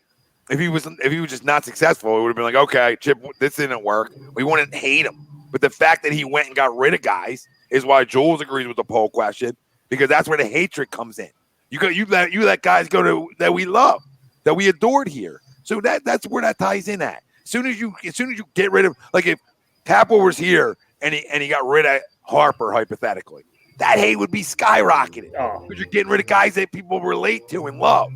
if he was just not successful, it would have been like, okay, Chip, this didn't work. We wouldn't hate him. But the fact that he went and got rid of guys is why Jules agrees with the poll question, because that's where the hatred comes in. You let guys go to that we love, that we adored here. So that's where that ties in at. As soon as you get rid of, like if Kapler was here and he got rid of Harper hypothetically, that hate would be skyrocketing because you're getting rid of guys that people relate to and love.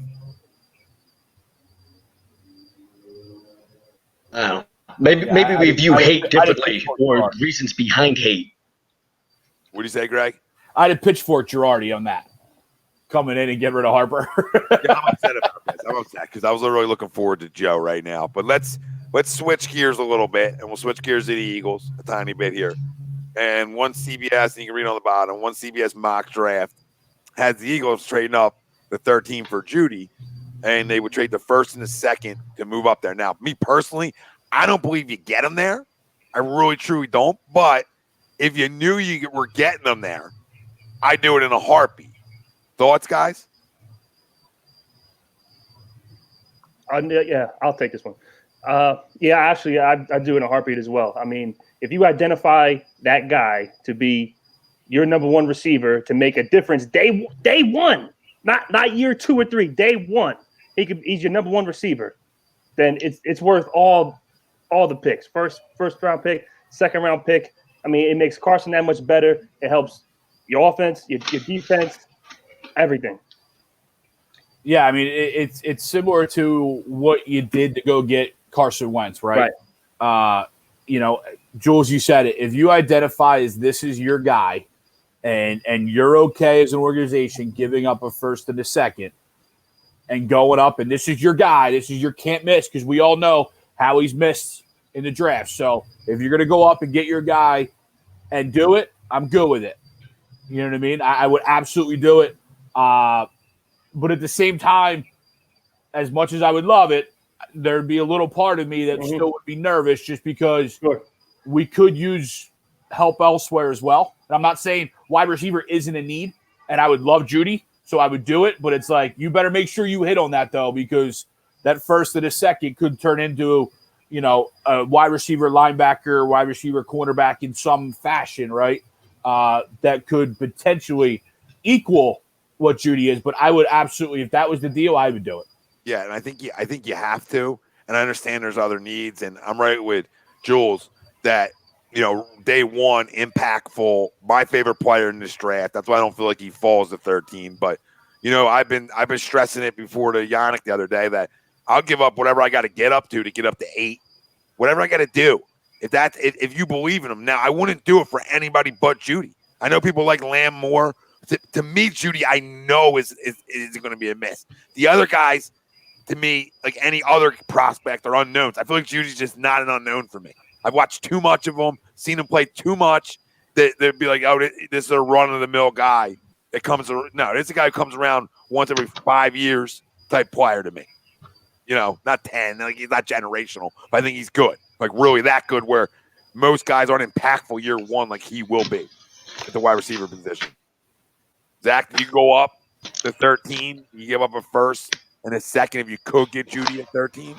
Maybe we view hate differently or reasons behind hate. What do you say, Greg? I'd have pitchforked Girardi on that. Coming in and get rid of Harper. Yeah, I'm upset about this. I'm upset because I was literally looking forward to Joe right now. But let's switch gears a little bit, and we'll switch gears to the Eagles a tiny bit here. And one CBS, and you can read on the bottom, one CBS mock draft has the Eagles trading up the 13 for Judy, and they would trade the first and the second to move up there. Now, me personally, I don't believe you get them there. I really, truly don't. But if you knew you were getting them there, I'd do it in a heartbeat. Thoughts, guys? Yeah, I'll take this one. Actually, I do in a heartbeat as well. I mean, if you identify that guy to be your number one receiver to make a difference day one, not year 2 or 3, day one, he's your number one receiver, then it's worth all the picks. First round pick, second round pick. I mean, it makes Carson that much better. It helps your offense, your defense, everything. Yeah, I mean, it's similar to what you did to go get Carson Wentz, right? Jules, you said it. If you identify as this is your guy and you're okay as an organization giving up a first and a second and going up, and this is your guy, this is your can't miss, because we all know how he's missed in the draft. So if you're going to go up and get your guy and do it, I'm good with it. You know what I mean? I would absolutely do it. But at the same time, as much as I would love it, there'd be a little part of me that still would be nervous just because we could use help elsewhere as well. And I'm not saying wide receiver isn't a need, and I would love Judy, so I would do it. But it's like, you better make sure you hit on that, though, because that first and a second could turn into, a wide receiver, linebacker, wide receiver, cornerback in some fashion, right? That could potentially equal what Judy is. But I would absolutely, if that was the deal, I would do it. Yeah, and I think you have to. And I understand there's other needs, and I'm right with Jules that day one, impactful, my favorite player in this draft. That's why I don't feel like he falls to 13. But I've been stressing it before to Yannick the other day that I'll give up whatever I got to get up to get up to 8, whatever I got to do. If you believe in him. Now, I wouldn't do it for anybody but Judy. I know people like Lamb more. To me, Judy, I know is going to be a miss. The other guys, to me like any other prospect or unknowns. I feel like Judy's just not an unknown for me. I've watched too much of him, seen him play too much. They'd be like, oh, this is a run-of-the-mill guy. This is a guy who comes around once every 5 years type player to me. Not 10. Like, he's not generational, but I think he's good. Like, really that good where most guys aren't impactful year one like he will be at the wide receiver position. Zach, you go up to 13. You give up a first and a second if you could get Judy at 13.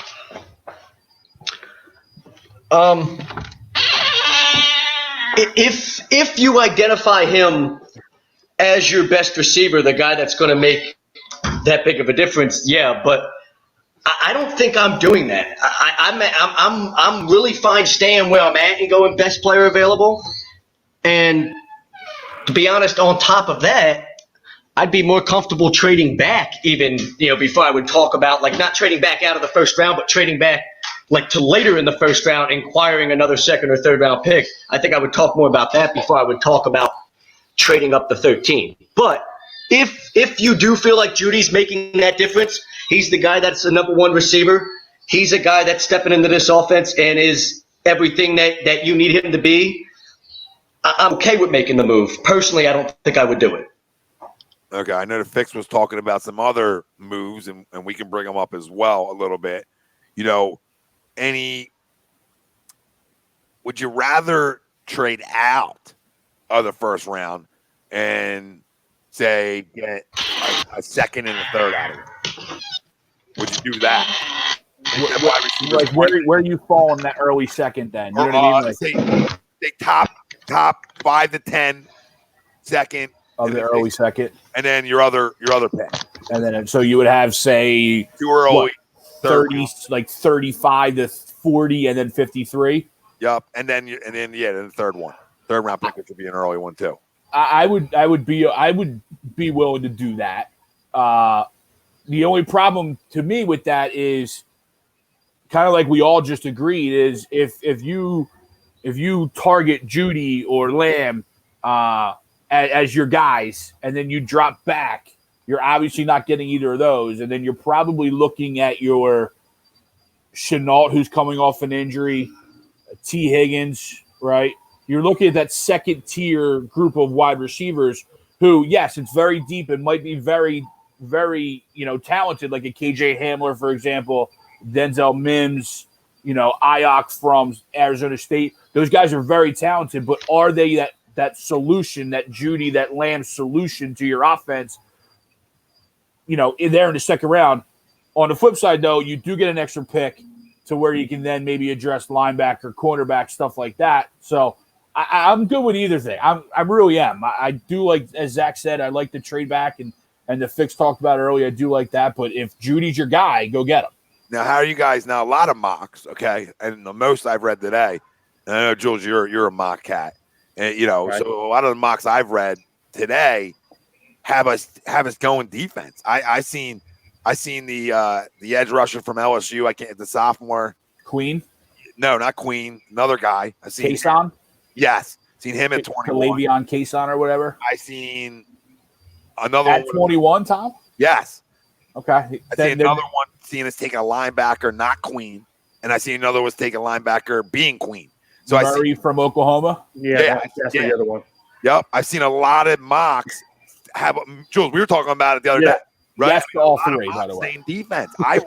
If you identify him as your best receiver, the guy that's going to make that big of a difference, yeah, but I don't think I'm doing that. I'm really fine staying where I'm at and going best player available. And to be honest, on top of that, I'd be more comfortable trading back even, before I would talk about, like, not trading back out of the first round, but trading back, like, to later in the first round, acquiring another second or third round pick. I think I would talk more about that before I would talk about trading up to 13. But if you do feel like Judy's making that difference, he's the guy that's the number one receiver. He's a guy that's stepping into this offense and is everything that you need him to be. I'm okay with making the move. Personally, I don't think I would do it. Okay, I know the Fix was talking about some other moves, and we can bring them up as well a little bit. Would you rather trade out of the first round and say get a second and a third out of it? Would you do that? Like where you fall in that early second then? You know what I mean? Say top 5 to 10 second of the early second. And then your other pick. And then so you would have, say, too early 30, like 35 to 40 and then 53. Yep. And then the third one. Third round pick, which would be an early one too. I would be willing to do that. The only problem to me with that is kind of like we all just agreed is if you target Judy or Lamb as your guys and then you drop back, you're obviously not getting either of those, and then you're probably looking at your Chenault, who's coming off an injury, T. Higgins, right? You're looking at that second tier group of wide receivers who, yes, it's very deep and might be very, very, talented, like a KJ Hamler, for example, Denzel Mims, Ayok from Arizona State. Those guys are very talented, but are they that solution, that Judy, that Lamb solution to your offense, in there in the second round? On the flip side, though, you do get an extra pick to where you can then maybe address linebacker, cornerback, stuff like that. So I'm good with either thing. I really am. I do like, as Zach said, I like the trade back and the Fix talked about earlier. I do like that. But if Judy's your guy, go get him. Now, how are you guys? Now, a lot of mocks, okay, and the most I've read today, and I know, Jules, you're a mock cat, and right. So a lot of the mocks I've read today have us going defense. I seen the edge rusher from LSU. The sophomore Queen. No, not Queen. Another guy. I seen Kason. Yes, seen him at 21. Le'Veon Kason or whatever. I seen another at one 21. Tom. Yes. Okay. I see another one. Seeing us taking a linebacker, not Queen, and I see another was taking a linebacker being Queen. So Murray from Oklahoma. Yeah, that's the other one. Yep, I've seen a lot of mocks have. Jules, we were talking about it the other day, right? Yes, all three, by the way. Same defense. I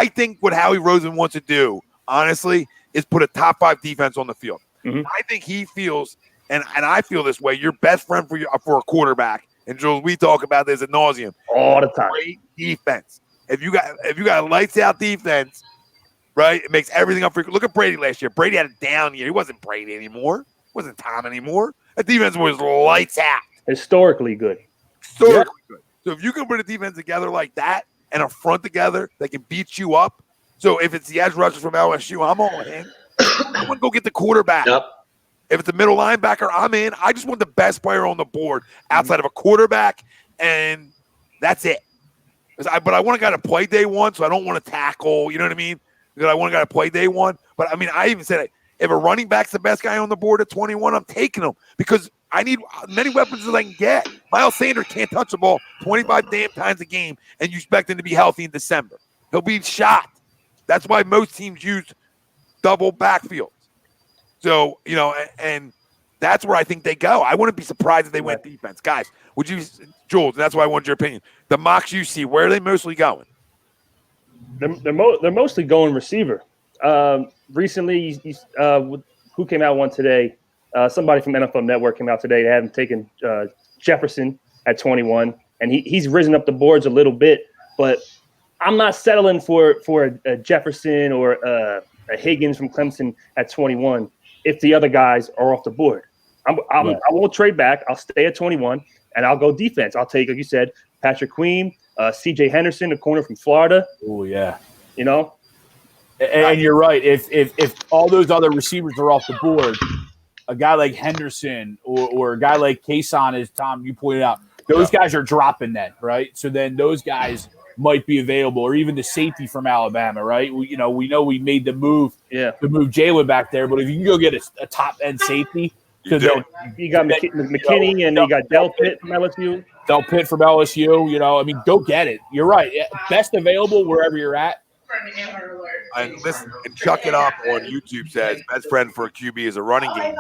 think what Howie Roseman wants to do, honestly, is put a top 5 defense on the field. Mm-hmm. I think he feels, and I feel this way. Your best friend for a quarterback, and Jules, we talk about this ad nauseum all the time. Great defense. If you got a lights out defense, right, it makes everything up for you. Look at Brady last year. Brady had a down year. He wasn't Brady anymore. He wasn't Tom anymore. That defense was lights out. Historically good. Good. So if you can put a defense together like that and a front together that can beat you up. So if it's the edge rushers from LSU, I'm all in. I want to go get the quarterback. Yep. If it's a middle linebacker, I'm in. I just want the best player on the board outside of a quarterback, and that's it. But I want a guy to play day one, so I don't want to tackle. You know what I mean? Because I want a guy to play day one. But, I mean, I even said if a running back's the best guy on the board at 21, I'm taking him. Because I need as many weapons as I can get. Miles Sanders can't touch the ball 25 damn times a game, and you expect him to be healthy in December. He'll be shot. That's why most teams use double backfields. So, and that's where I think they go. I wouldn't be surprised if they went defense. Guys, Jules, that's why I wanted your opinion. The mocks you see, where are they mostly going? They're mostly going receiver. Recently, who came out one today? Somebody from NFL Network came out today. They haven't taken Jefferson at 21, and he's risen up the boards a little bit. But I'm not settling for a Jefferson or a Higgins from Clemson at 21 if the other guys are off the board. I won't trade back. I'll stay at 21, and I'll go defense. I'll take, like you said, Patrick Queen, C.J. Henderson, the corner from Florida. Oh, yeah. And you're right. If all those other receivers are off the board, a guy like Henderson or a guy like Kason, as Tom, you pointed out, those guys are dropping then, right? So then those guys might be available, or even the safety from Alabama, right? We know we made the move to move Jalen back there, but if you can go get a top end safety, you got McKinney and you got Del Pitt from LSU. Go get it. You're right. Best available wherever you're at. And listen, and Chuck It Up on YouTube says best friend for a QB is a running game.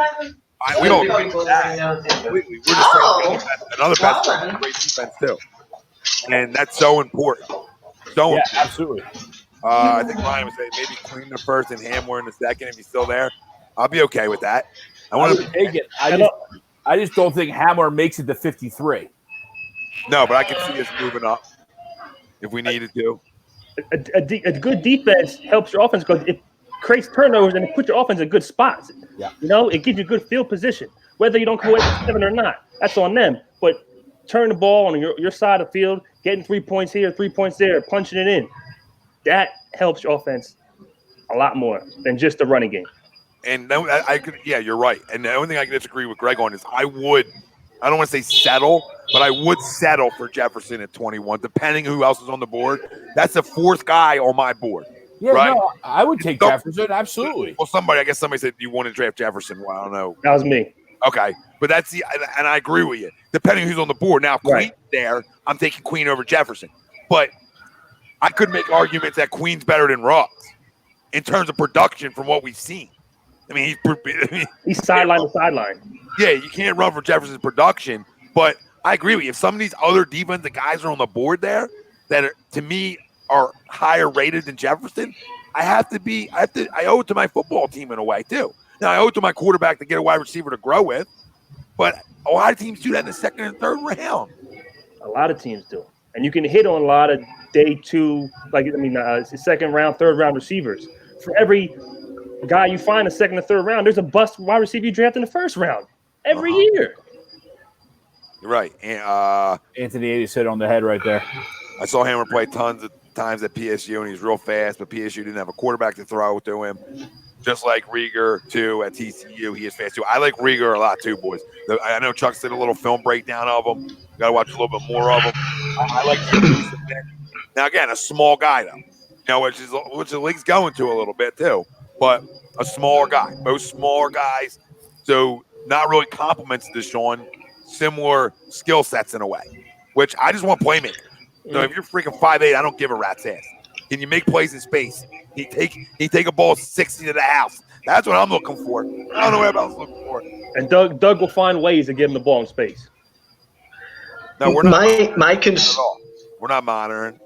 We don't agree with that. We're just saying another best friend is a great defense too, and that's so important. So important. Absolutely. I think Ryan was saying maybe Queen the first and Hamler in the second if he's still there. I'll be okay with that. I want to take it. I just don't think Hamler makes it to 53. No, but I can see us moving up if we needed to. A good defense helps your offense because it creates turnovers and it puts your offense in good spots. Yeah. It gives you good field position. Whether you don't go 8-7 or not, that's on them. But turn the ball on your side of the field, getting 3 points here, 3 points there, punching it in. That helps your offense a lot more than just the running game. And you're right. And the only thing I can disagree with Greg on is I don't want to say settle, but I would settle for Jefferson at 21, depending who else is on the board. That's the fourth guy on my board. Yeah, right? No, I would take Jefferson, absolutely. Well, I guess somebody said you want to draft Jefferson. Well, I don't know. That was me. Okay, but and I agree with you. Depending who's on the board. Now, if Queen's there, I'm taking Queen over Jefferson. But I could make arguments that Queen's better than Ruggs in terms of production from what we've seen. I mean, he's sideline to sideline. Yeah, you can't run for Jefferson's production, but I agree with you. If some of these other defensive guys are on the board there that to me are higher rated than Jefferson, I owe it to my football team in a way too. Now I owe it to my quarterback to get a wide receiver to grow with, but a lot of teams do that in the second and third round. A lot of teams do, and you can hit on a lot of day two, second round, third round receivers. For every guy you find in the second or third round, there's a bust wide receiver you draft in the first round every year. You're right. Anthony Davis hit on the head right there. I saw Hammer play tons of times at PSU, and he's real fast, but PSU didn't have a quarterback to throw to him. Just like Rieger, too, at TCU. He is fast, too. I like Rieger a lot, too, boys. I know Chuck did a little film breakdown of him. Got to watch a little bit more of him. I like him. Now, again, a small guy, though, which the league's going to a little bit, too. But a smaller guy. Most smaller guys. So not really compliments to Deshaun. Similar skill sets in a way, which I just want playmakers. So if you're freaking 5'8", I don't give a rat's ass. Can you make plays in space? He take a ball 60 to the house. That's what I'm looking for. I don't know what else looking for. And Doug will find ways to give him the ball in space. No, we're not. We're not monitoring.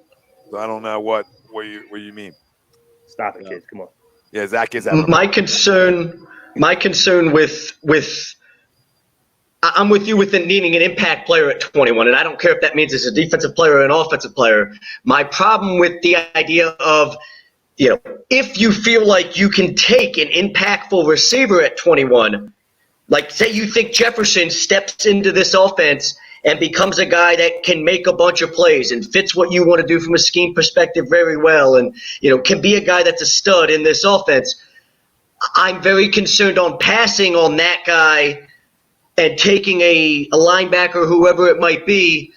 So I don't know what you mean. Stop it, kids. Come on. Yeah, Zach is. My concern with I'm with you with the needing an impact player at 21, and I don't care if that means it's a defensive player or an offensive player. My problem with the idea of, if you feel like you can take an impactful receiver at 21, like say you think Jefferson steps into this offense and becomes a guy that can make a bunch of plays and fits what you want to do from a scheme perspective very well, and can be a guy that's a stud in this offense, I'm very concerned on passing on that guy and taking a linebacker, whoever it might be,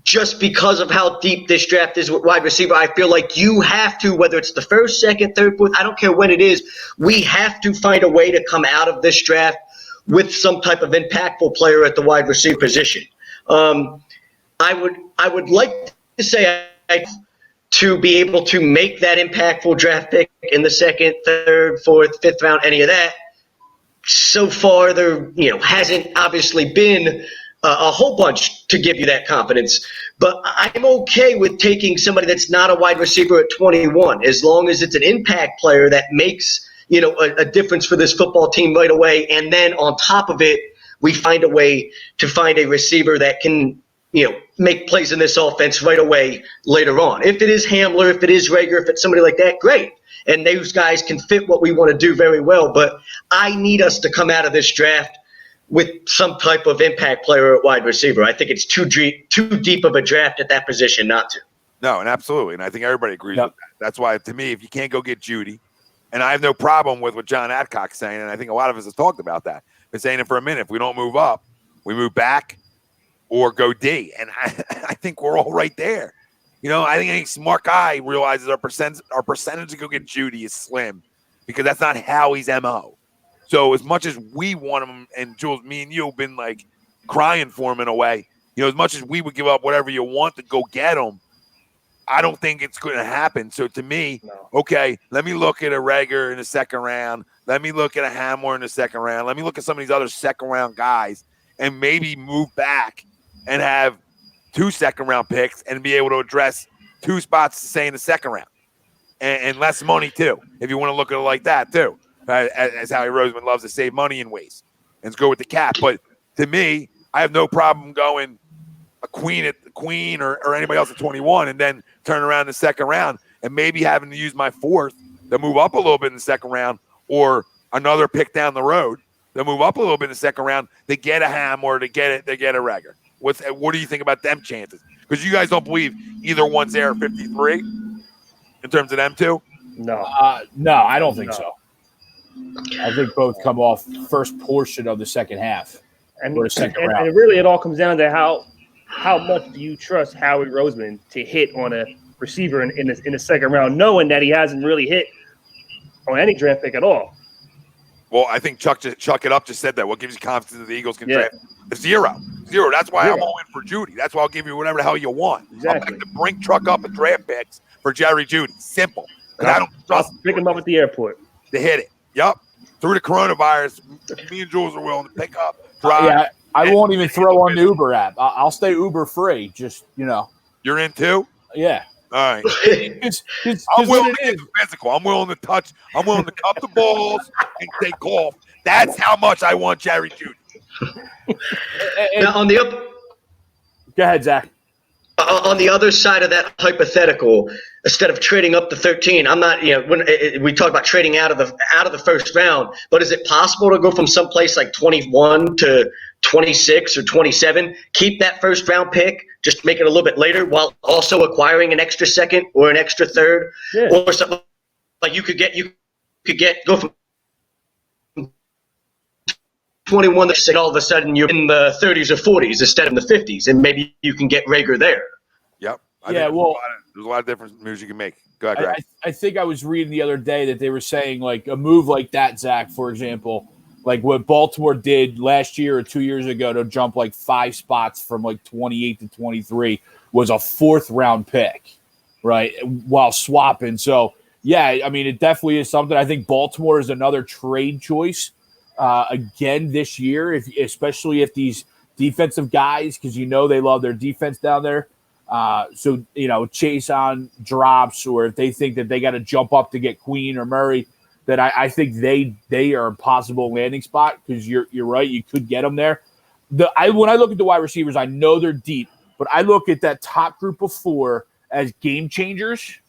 just because of how deep this draft is with wide receiver. I feel like you have to, whether it's the first, second, third, fourth, I don't care when it is, we have to find a way to come out of this draft with some type of impactful player at the wide receiver position. I would like to say to be able to make that impactful draft pick in the second, third, fourth, fifth round, any of that. So far, there hasn't obviously been a whole bunch to give you that confidence. But I'm okay with taking somebody that's not a wide receiver at 21, as long as it's an impact player that makes a difference for this football team right away. And then on top of it, we find a way to find a receiver that can make plays in this offense right away later on. If it is Hamler, if it is Rager, if it's somebody like that, great. And those guys can fit what we want to do very well. But I need us to come out of this draft with some type of impact player at wide receiver. I think it's too deep of a draft at that position not to. No, and absolutely. And I think everybody agrees with that. That's why, to me, if you can't go get Judy, and I have no problem with what John Adcock's saying, and I think a lot of us have talked about that. Been saying it for a minute. If we don't move up, we move back or go D. And I think we're all right there. I think any smart guy realizes our percentage to go get Judy is slim because that's not Howie's MO. So as much as we want him, and Jules, me and you have been like crying for him in a way, as much as we would give up whatever you want to go get him, I don't think it's going to happen. So to me, okay, let me look at a Rager in the second round. Let me look at a Hamler in the second round. Let me look at some of these other second round guys and maybe move back and have 2 second-round picks and be able to address 2 spots to say in the second round. And less money, too, if you want to look at it like that, too, as Howie Roseman loves to save money in ways and go with the cap. But to me, I have no problem going a queen or anybody else at 21 and then turn around in the second round and maybe having to use my 4th to move up a little bit in the second round or another pick down the road to move up a little bit in the second round to get a Ham or to get a Rager. What do you think about them chances? Because you guys don't believe either one's there at 53 in terms of them two? No. No, I don't think so. I think both come off first portion of the second half or the second round. And really, it all comes down to how much do you trust Howie Roseman to hit on a receiver in the second round, knowing that he hasn't really hit on any draft pick at all. Well, I think Chuck It Up just said that. What gives you confidence that the Eagles can draft? Zero. That's why I'm all in for Judy. That's why I'll give you whatever the hell you want. Exactly. I'm back to bring truck up and draft picks for Jerry Judy. Simple. And I don't trust pick him up at the airport to hit it. Yep. Through the coronavirus, me and Jules are willing to pick up, drive. Yeah, I won't even throw on the Uber app. I'll stay Uber free. Just You're in too? Yeah. All right. I'm willing to get physical. I'm willing to touch. I'm willing to cup the balls and take off. That's how much I want Jerry Judy. Now, on the go ahead, Zach. On the other side of that hypothetical, instead of trading up to 13, I'm not. When we talk about trading out of the first round, but is it possible to go from someplace like 21 to 26 or 27, keep that first round pick, just make it a little bit later, while also acquiring an extra second or an extra third, or something like you could go from 21 to all of a sudden you're in the 30s or 40s instead of the 50s, and maybe you can get Rager there. Yep. There's a lot of different moves you can make. Go ahead, Greg. I think I was reading the other day that they were saying like a move like that, Zach, for example, like what Baltimore did last year or 2 years ago to jump like 5 spots from like 28 to 23 was a 4th round pick, right? While swapping. So, yeah, I mean, it definitely is something. I think Baltimore is another trade choice again this year, especially if these defensive guys, because they love their defense down there. So, chase on drops, or if they think that they got to jump up to get Queen or Murray, that I think they are a possible landing spot, because you're right, you could get them there. When I look at the wide receivers, I know they're deep, but I look at that top group of 4 as game changers,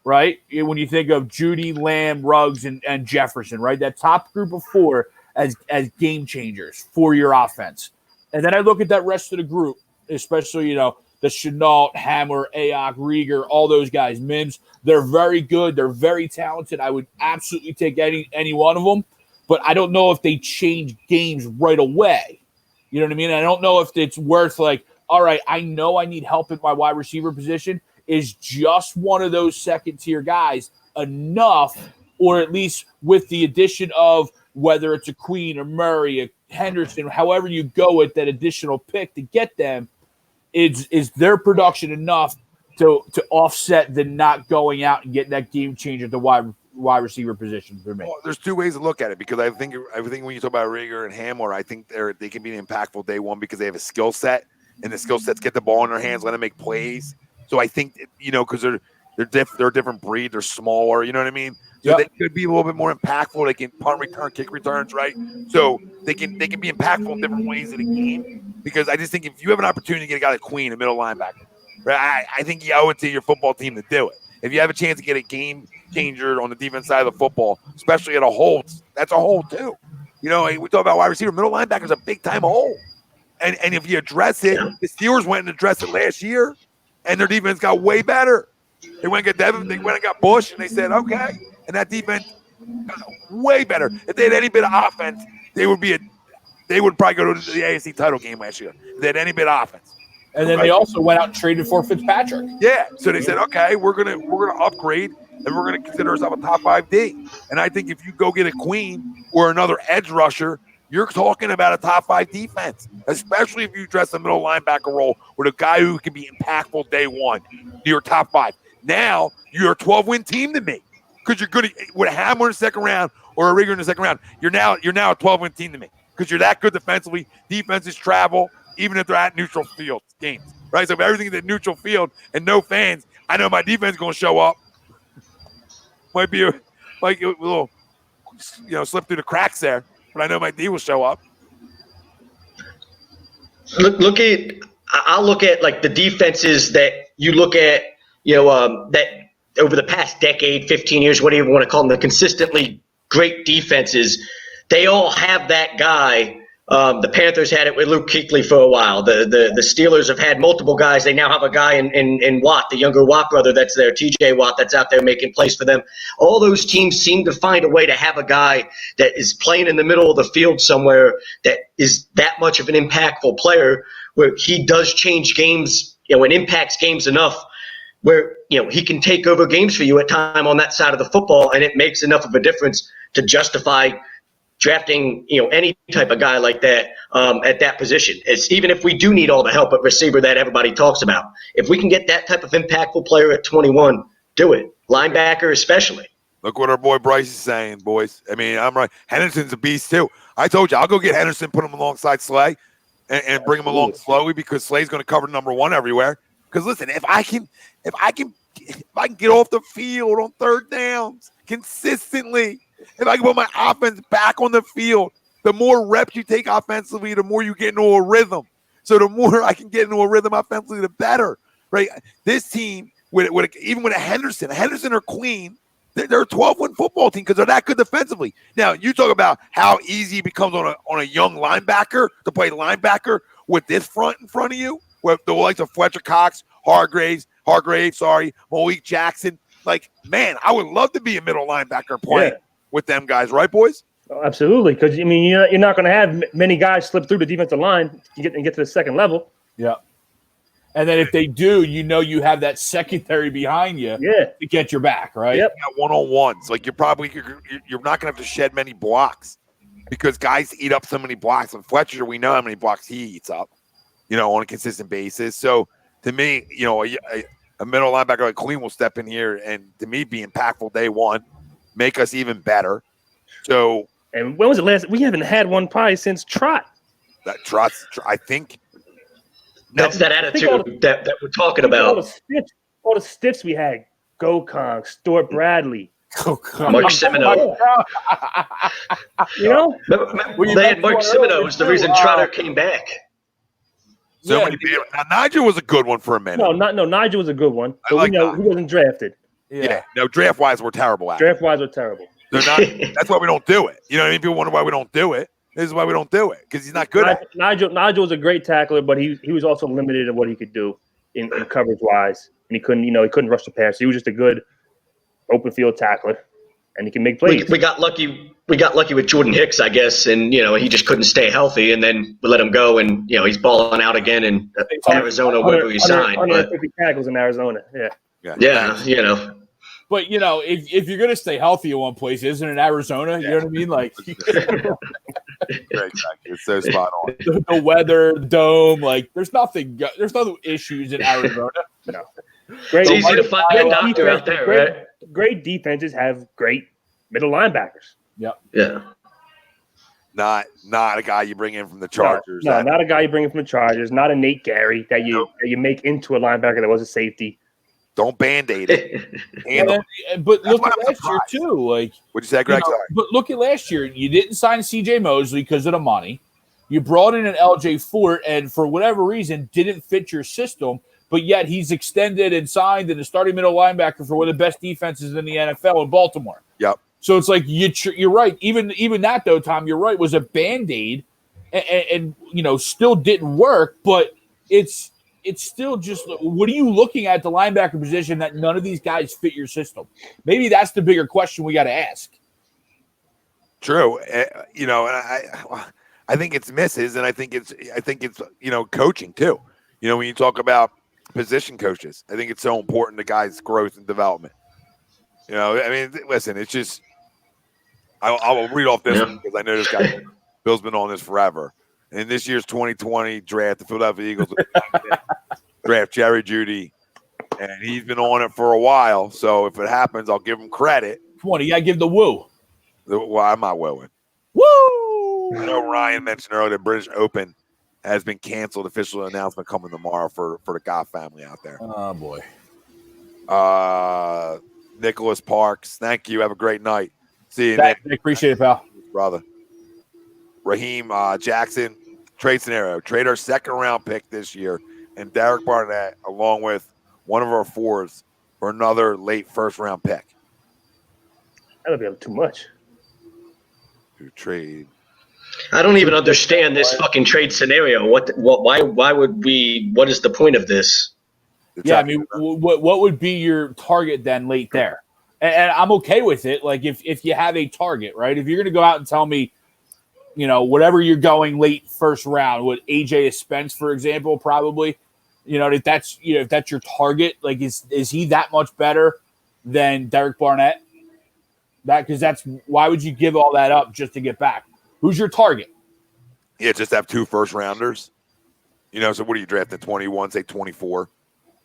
right? When you think of Judy, Lamb, Ruggs, and Jefferson, right? That top group of 4 as game changers for your offense. And then I look at that rest of the group, especially, the Chenault, Hammer, Ayok, Rieger, all those guys, Mims. They're very good. They're very talented. I would absolutely take any one of them, but I don't know if they change games right away. You know what I mean? I don't know if it's worth like, all right, I know I need help at my wide receiver position. Is just one of those second-tier guys enough, or at least with the addition of whether it's a Queen, a Murray, a Henderson, however you go with that additional pick to get them, is their production enough to offset the not going out and getting that game changer at the wide receiver position for me? Well, there's two ways to look at it, because I think when you talk about Rieger and Hamler, I think they can be impactful day one because they have a skill set, and the skill sets get the ball in their hands, let them make plays. So I think, because they're a different breed, they're smaller, you know what I mean? So they could be a little bit more impactful. They can punt return, kick returns, right? So they can be impactful in different ways in the game, because I just think if you have an opportunity to get a guy like Queen, a middle linebacker, right, I think you owe it to your football team to do it. If you have a chance to get a game changer on the defense side of the football, especially at a hole, that's a hole too. We talk about wide receiver, middle linebacker is a big time hole. And if you address it, the Steelers went and addressed it last year, and their defense got way better. They went and got Devin, they went and got Bush, and they said, okay. And that defense got way better. If they had any bit of offense, they would probably go to the AFC title game last year. If they had any bit of offense. And then they also went out and traded for Fitzpatrick. Yeah. So they said, okay, we're gonna upgrade, and we're gonna consider ourselves a top 5 D. And I think if you go get a Queen or another edge rusher, you're talking about a top 5 defense, especially if you dress the middle linebacker role with a guy who can be impactful day one. You're top 5. Now you're a 12-win team to me, because you're good with a Hamler in the second round or a Rieger in the second round. You're now a 12-win team to me, because you're that good defensively. Defenses travel, even if they're at neutral field games, right? So if everything's at neutral field and no fans, I know my defense is going to show up. Might be a little, slip through the cracks there, but I know my D will show up. I'll look at like the defenses that you look at, that over the past decade, 15 years, whatever you want to call them, the consistently great defenses. They all have that guy. The Panthers had it with Luke Kuechly for a while. The Steelers have had multiple guys. They now have a guy in Watt, the younger Watt brother that's there, TJ Watt, that's out there making plays for them. All those teams seem to find a way to have a guy that is playing in the middle of the field somewhere that is that much of an impactful player, where he does change games, and impacts games enough where, he can take over games for you at time on that side of the football, and it makes enough of a difference to justify drafting, any type of guy like that at that position. Even if we do need all the help at receiver that everybody talks about, if we can get that type of impactful player at 21, do it. Linebacker especially. Look what our boy Bryce is saying, boys. I mean, I'm right. Henderson's a beast too. I told you, I'll go get Henderson, put him alongside Slay, and bring him along slowly, because Slay's going to cover number 1 everywhere. Because listen, if I can get off the field on third downs consistently, if I can put my offense back on the field, the more reps you take offensively, the more you get into a rhythm. So the more I can get into a rhythm offensively, the better, right? This team, even with a Henderson or Queen, they're a 12-win football team because they're that good defensively. Now, you talk about how easy it becomes on a young linebacker to play linebacker with this front in front of you, with the likes of Fletcher Cox, Hargrave, Malik Jackson. Like, man, I would love to be a middle linebacker playing with them guys, right, boys? Oh, absolutely, because you're not going to have many guys slip through the defensive line to get to the second level. Yeah, and then if they do, you have that secondary behind you to get your back, right? Yep. You got one-on-ones. Like you're not going to have to shed many blocks, because guys eat up so many blocks. And Fletcher, we know how many blocks he eats up, on a consistent basis. So to me, a middle linebacker like Queen will step in here and, to me, be impactful day one, make us even better. So, and when was it last? We haven't had one probably since Trot. That Trot, I think. That's that attitude that we're talking about. All the stiffs we had: Gokong, Stuart Bradley, Mark Semino. They had Mark Semino was the reason Trotter came back. So many people. Now, Nigel was a good one for a minute. No, Nigel was a good one. But like we know he wasn't drafted. Yeah. No, draft-wise, we're terrible at it. Draft-wise, we're terrible. They're not. That's why we don't do it. You know what I mean? People wonder why we don't do it. This is why we don't do it, because he's not good at it. Nigel was a great tackler, but he was also limited in what he could do in coverage-wise. And he couldn't rush the pass. He was just a good open field tackler, and he can make plays. We got lucky. We got lucky with Jordan Hicks, I guess, and he just couldn't stay healthy, and then we let him go, and he's balling out again in Arizona, wherever he signed. 150 tackles in Arizona. Yeah. Yeah. But if you're gonna stay healthy in one place, isn't it Arizona? You know what I mean? Like Exactly. It's so spot on. the weather, the dome, like there's no issues in Arizona. No. Great, It's easy to find a doctor out there, right? Great defenses have great middle linebackers. Yep. Yeah. Not a guy you bring in from the Chargers. No, not a guy you bring in from the Chargers. Not a Nate Gary that you make into a linebacker that was a safety. Don't Band-Aid it. But look at last year too. Like, what'd you say, Greg? Sorry. But look at last year. You didn't sign C.J. Mosley because of the money. You brought in an L.J. Fort, and for whatever reason, didn't fit your system. But yet he's extended and signed and a starting middle linebacker for one of the best defenses in the NFL in Baltimore. Yep. So it's like you're right. Even that though, Tom, you're right. Was a Band-Aid, and still didn't work. But it's still just what are you looking at the linebacker position that none of these guys fit your system? Maybe that's the bigger question we got to ask. True. And I think it's misses, and I think it's coaching too. When you talk about position coaches, I think it's so important to guys' growth and development. Listen, it's just I'll read off this one because I know this guy Bill's been on this forever. In this year's 2020 draft, the Philadelphia Eagles draft Jerry Jeudy, and he's been on it for a while. So if it happens, I'll give him credit. Come on, you gotta give the woo. Well, I'm not wooing. Woo! I know Ryan mentioned earlier the British Open has been canceled. Official announcement coming tomorrow for the Goff family out there. Oh boy. Nicholas Parks, thank you. Have a great night. See you, Nick, Nick. appreciate it, pal. Brother. Raheem Jackson, trade scenario. Trade our second round pick this year and Derek Barnett along with one of our fours for another late first round pick. That'll be too much. To trade. I don't even understand this fucking trade scenario. Why would we? What is the point of this? Yeah, I mean, what would be your target then late there? And I'm okay with it. Like if you have a target, right? If you're going to go out and tell me, whatever you're going late first round, with AJ Spence, for example, probably, if that's your target, like is he that much better than Derek Barnett? That's why would you give all that up just to get back? Who's your target? Yeah, just have 2 first rounders. So what are you drafting? 21, say 24,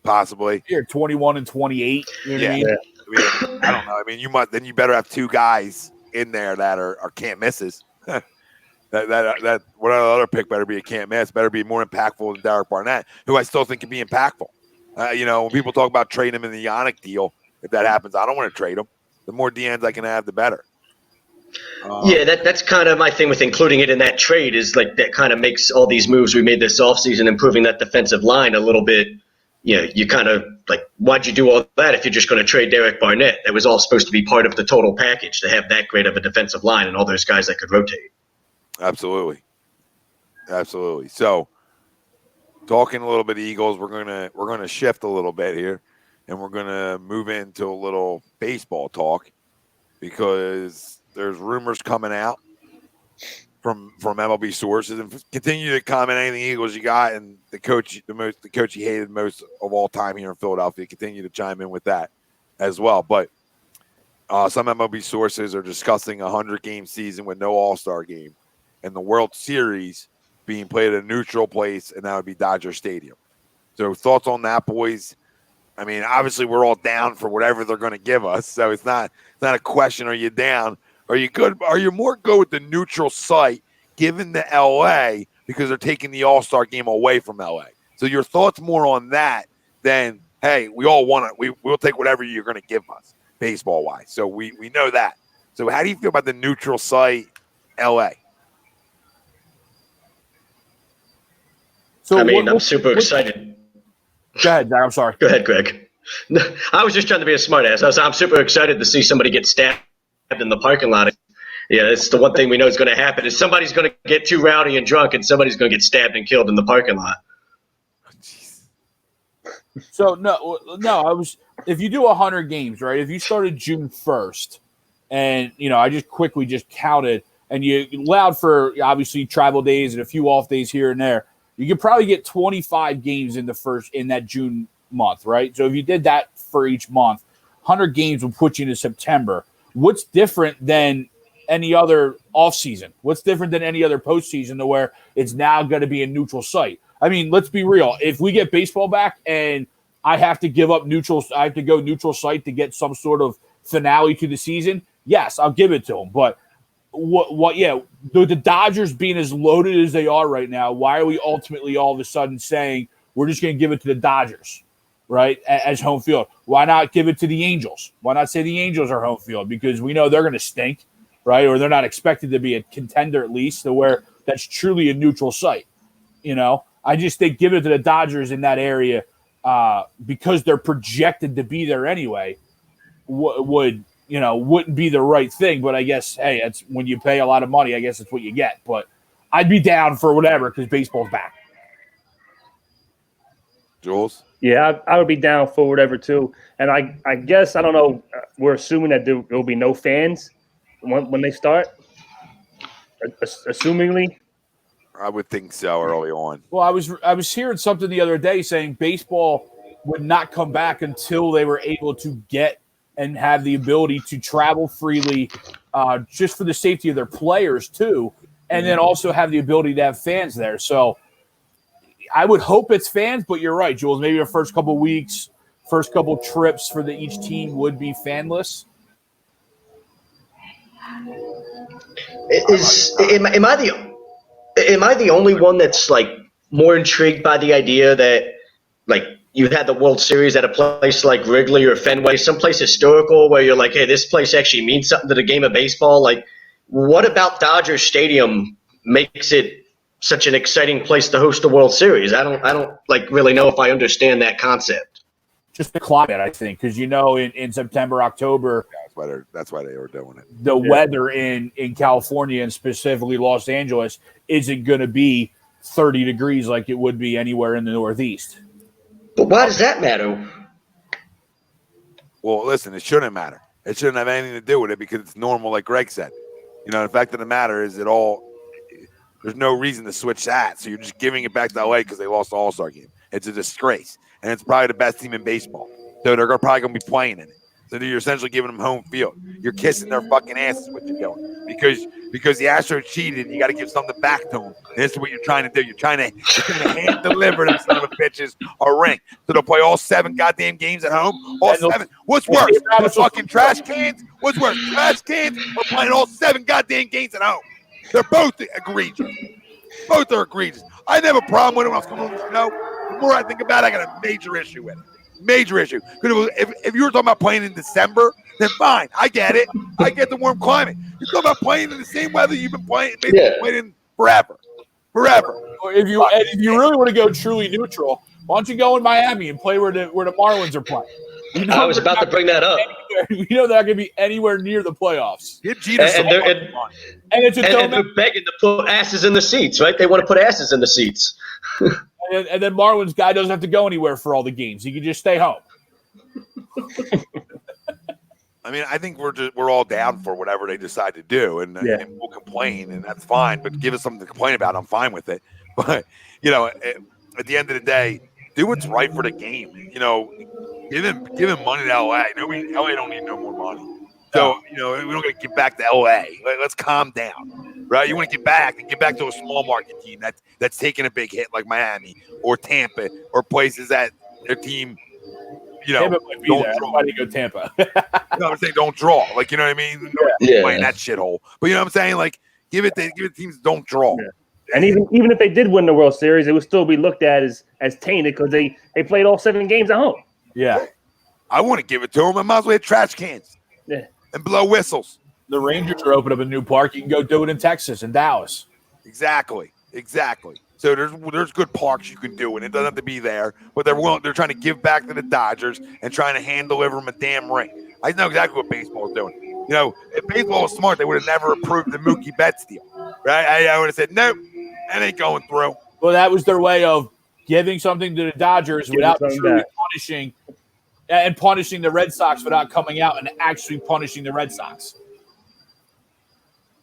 possibly. Here, 21 and 28. You know what I mean? I don't know. I mean, you better have 2 guys in there that are can't misses. that what other pick better be a can't miss, better be more impactful than Derek Barnett, who I still think can be impactful. When people talk about trading him in the Yannick deal, if that happens, I don't want to trade him. The more DNs I can have, the better. That's kind of my thing with including it in that trade is like that kind of makes all these moves we made this offseason, improving that defensive line a little bit. You kind of like, why'd you do all that if you're just going to trade Derek Barnett? That was all supposed to be part of the total package to have that great of a defensive line and all those guys that could rotate. Absolutely. So, talking a little bit Eagles, we're gonna shift a little bit here, and we're gonna move into a little baseball talk because there's rumors coming out from MLB sources, and continue to comment anything Eagles you got, and the coach you hated most of all time here in Philadelphia, continue to chime in with that as well. But some MLB sources are discussing a 100-game season with no All-Star game, and the World Series being played at a neutral place, and that would be Dodger Stadium. So thoughts on that, boys? I mean, obviously we're all down for whatever they're going to give us, so it's not a question. Are you down? Are you good? Are you more good with the neutral site given the LA because they're taking the All-Star game away from LA? So your thoughts more on that than, hey, we all want it. We'll take whatever you're going to give us baseball-wise. So we know that. So how do you feel about the neutral site LA? So I'm super excited. Go ahead, Zach. I'm sorry. Go ahead, Greg. I was just trying to be a smartass. I'm super excited to see somebody get stabbed in the parking lot. Yeah, it's the one thing we know is going to happen is somebody's going to get too rowdy and drunk, and somebody's going to get stabbed and killed in the parking lot. So no. If you do 100 games, right? If you started June 1st, and I just quickly counted, and you allowed for obviously travel days and a few off days here and there, you could probably get 25 games in that June month, right? So if you did that for each month, 100 games will put you into September. What's different than any other offseason? What's different than any other postseason to where it's now going to be a neutral site? I mean, let's be real. If we get baseball back and I have to give up I have to go neutral site to get some sort of finale to the season, yes, I'll give it to them. But the Dodgers being as loaded as they are right now, why are we ultimately all of a sudden saying we're just going to give it to the Dodgers, right, as home field? Why not give it to the Angels? Why not say the Angels are home field? Because we know they're going to stink, right? Or they're not expected to be a contender at least, to where that's truly a neutral site. I just think give it to the Dodgers in that area because they're projected to be there anyway wouldn't be the right thing. But I guess, hey, it's when you pay a lot of money, I guess it's what you get. But I'd be down for whatever because baseball's back. Jules? Yeah, I would be down for whatever too. And I guess, I don't know, we're assuming that there will be no fans when they start, assumingly. I would think so early on. Well, I was hearing something the other day saying baseball would not come back until they were able to get and have the ability to travel freely, just for the safety of their players too, and then also have the ability to have fans there. So I would hope it's fans, but you're right, Jules. Maybe the first couple of weeks, first couple trips for each team would be fanless. Am I the only one that's like more intrigued by the idea that like you had the World Series at a place like Wrigley or Fenway, someplace historical where you're like, hey, this place actually means something to the game of baseball? Like, what about Dodger Stadium makes it such an exciting place to host the World Series? I don't like really know if I understand that concept. Just the climate, I think, because in September, October, that's why they were doing it. The weather in California and specifically Los Angeles isn't going to be 30 degrees like it would be anywhere in the Northeast. But why does that matter? Well, listen, it shouldn't matter. It shouldn't have anything to do with it because it's normal, like Greg said. The fact of the matter is there's no reason to switch that. So you're just giving it back to LA because they lost the All-Star game. It's a disgrace. And it's probably the best team in baseball. So they're probably going to be playing in it. So you're essentially giving them home field. You're kissing their fucking asses what you're doing. Because the Astros cheated, you got to give something back to them. And this is what you're trying to do. You're trying to hand deliver them son of a bitches a ring. So they'll play all 7 goddamn games at home. All 7. What's worse? The fucking trash cans? What's worse? Trash cans or playing all 7 goddamn games at home? They're both egregious. Both are egregious. I didn't have a problem with it when I was coming on the show. The more I think about it, I got a major issue with it. Major issue. Because if you were talking about playing in December, then fine. I get it. I get the warm climate. You're talking about playing in the same weather you've been playing in forever. Or if you really want to go truly neutral, why don't you go in Miami and play where the Marlins are playing? I was about to bring that up. We know they're not going to be anywhere near the playoffs. Give Jeter some money. And they're begging to put asses in the seats, right? They want to put asses in the seats. And then Marlins guy doesn't have to go anywhere for all the games. He can just stay home. I mean, I think we're all down for whatever they decide to do, and we'll complain, and that's fine. But give us something to complain about. I'm fine with it. But at the end of the day, do what's right for the game. Give him money to LA. LA don't need no more money. So we don't got to get back to LA. Let's calm down, right? You want to get back to a small market team that's taking a big hit like Miami or Tampa or places that their team. Tampa might be there. Everybody go Tampa. I'm saying don't draw. Like, you know what I mean? Playing that shithole. But you know what I'm saying? Like, give it teams that don't draw. Yeah. And even if they did win the World Series, it would still be looked at as tainted because they played all 7 games at home. Yeah. I want to give it to them. I might as well hit trash cans. Yeah. And blow whistles. The Rangers are opening up a new park. You can go do it in Texas and Dallas. Exactly. So there's good parks you can do, and it doesn't have to be there. But they're trying to give back to the Dodgers and trying to hand deliver them a damn ring. I know exactly what baseball is doing. If baseball was smart, they would have never approved the Mookie Betts deal, right? I would have said nope, that ain't going through. Well, that was their way of giving something to the Dodgers without truly punishing the Red Sox without coming out and actually punishing the Red Sox.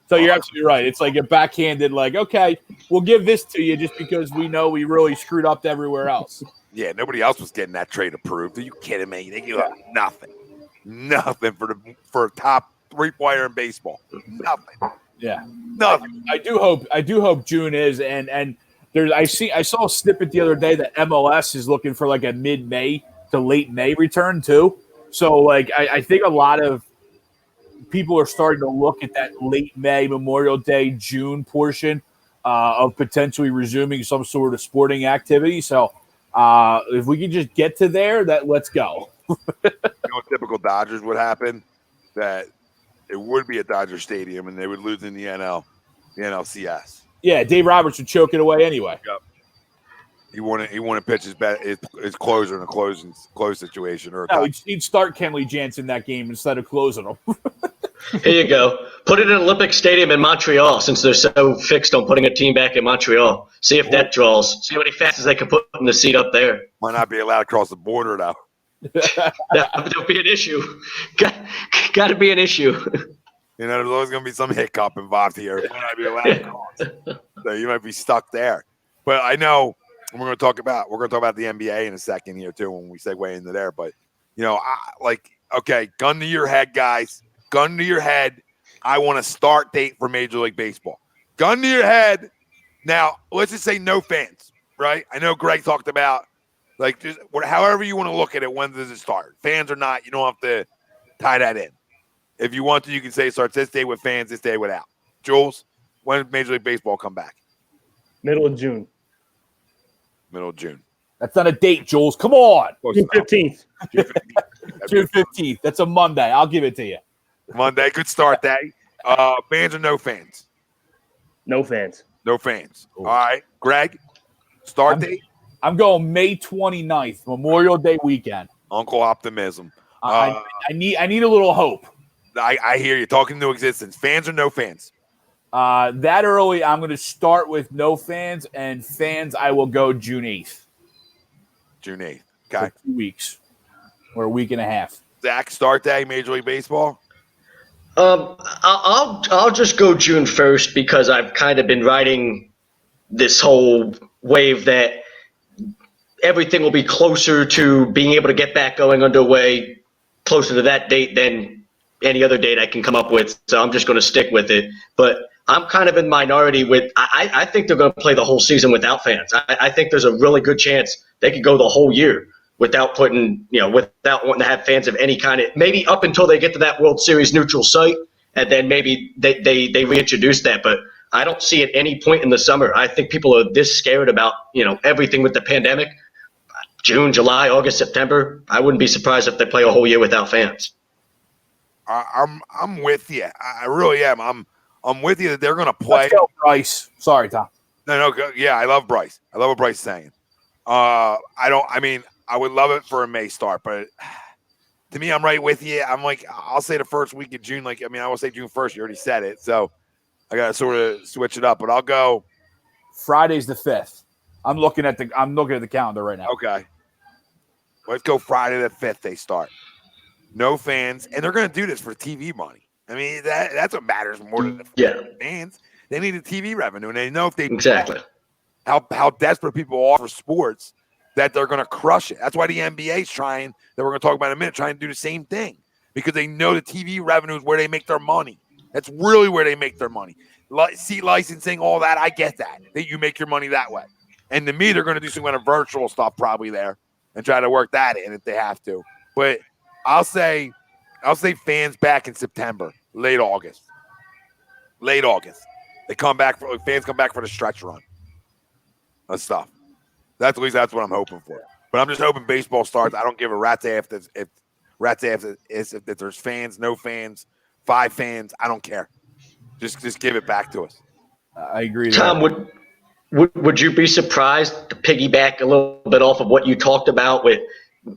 So you're absolutely right. It's like a backhanded, like, okay, we'll give this to you just because we know we really screwed up everywhere else. Yeah, nobody else was getting that trade approved. Are you kidding me? They give up nothing. Nothing for a top 3 player in baseball. Nothing. Yeah. Nothing. I do hope June is, and I saw a snippet the other day that MLS is looking for like a mid-May to late May return too. So like I think a lot of people are starting to look at that late May, Memorial Day, June portion of potentially resuming some sort of sporting activity. So if we can just get to there, let's go. Typical Dodgers would happen, that it would be at Dodger Stadium and they would lose in the NLCS. Yeah, Dave Roberts would choke it away anyway. Yep. He wouldn't pitch his closer in a close situation. He'd start Kenley Jansen that game instead of closing him. Here you go. Put it in Olympic Stadium in Montreal, since they're so fixed on putting a team back in Montreal. See if that draws. See how many fastest they can put in the seat up there. Might not be allowed across the border, though. That'll be an issue. Got to be an issue. There's always going to be some hiccup involved here. Might not be allowed across. So you might be stuck there. But I know we're going to talk about the NBA in a second here too when we segue into there. But okay, gun to your head, guys. Gun to your head. I want a start date for Major League Baseball. Gun to your head. Now, let's just say no fans, right? I know Greg talked about just however you want to look at it. When does it start? Fans or not? You don't have to tie that in. If you want to, you can say it starts this day with fans, this day without. Jules, when does Major League Baseball come back? Middle of June. Middle of June. That's not a date, Jules. Come on. June 15th. June 15th. That's a Monday. I'll give it to you. Monday. Good start day. Fans or no fans? No fans. No fans. All right. Greg, start date? I'm going May 29th, Memorial Day weekend. Uncle Optimism. I need a little hope. I hear you talking into existence. Fans or no fans? That early, I'm going to start with no fans, and fans, I will go June 8th. June 8th. Okay. For 2 weeks or a week and a half. Zach, start day, Major League Baseball? I'll just go June 1st because I've kind of been riding this whole wave that everything will be closer to being able to get back going underway closer to that date than any other date I can come up with. So I'm just going to stick with it. But I'm kind of in minority with I think they're going to play the whole season without fans. I think there's a really good chance they could go the whole year without wanting to have fans of any kind. Maybe up until they get to that World Series neutral site, and then maybe they reintroduce that. But I don't see at any point in the summer. I think people are this scared about everything with the pandemic. June, July, August, September. I wouldn't be surprised if they play a whole year without fans. I'm with you. I really am. I'm with you that they're going to play. Let's go, Bryce. Sorry, Tom. No. Yeah, I love Bryce. I love what Bryce is saying. I would love it for a May start, but to me, I'm right with you. I'm like, I'll say the first week of June. I will say June 1st. You already said it, so I got to sort of switch it up. But I'll go. Friday's the 5th. I'm looking at the calendar right now. Okay. Let's go Friday the 5th. They start. No fans, and they're going to do this for TV money. I mean, that's what matters more than the fans. They need the TV revenue, and they know if they how desperate people are for sports that they're going to crush it. That's why the NBA is trying, that we're going to talk about in a minute, trying to do the same thing because they know the TV revenue is where they make their money. That's really where they make their money. Seat licensing, all that, I get that you make your money that way. And to me, they're going to do some kind of virtual stuff probably there and try to work that in if they have to. But I'll say fans back in September, late August. Fans come back for the stretch run of stuff. At least that's what I'm hoping for. But I'm just hoping baseball starts. I don't give a rat's ass if there's fans, no fans, 5 fans. I don't care. Just give it back to us. I agree. Tom, would you be surprised to piggyback a little bit off of what you talked about with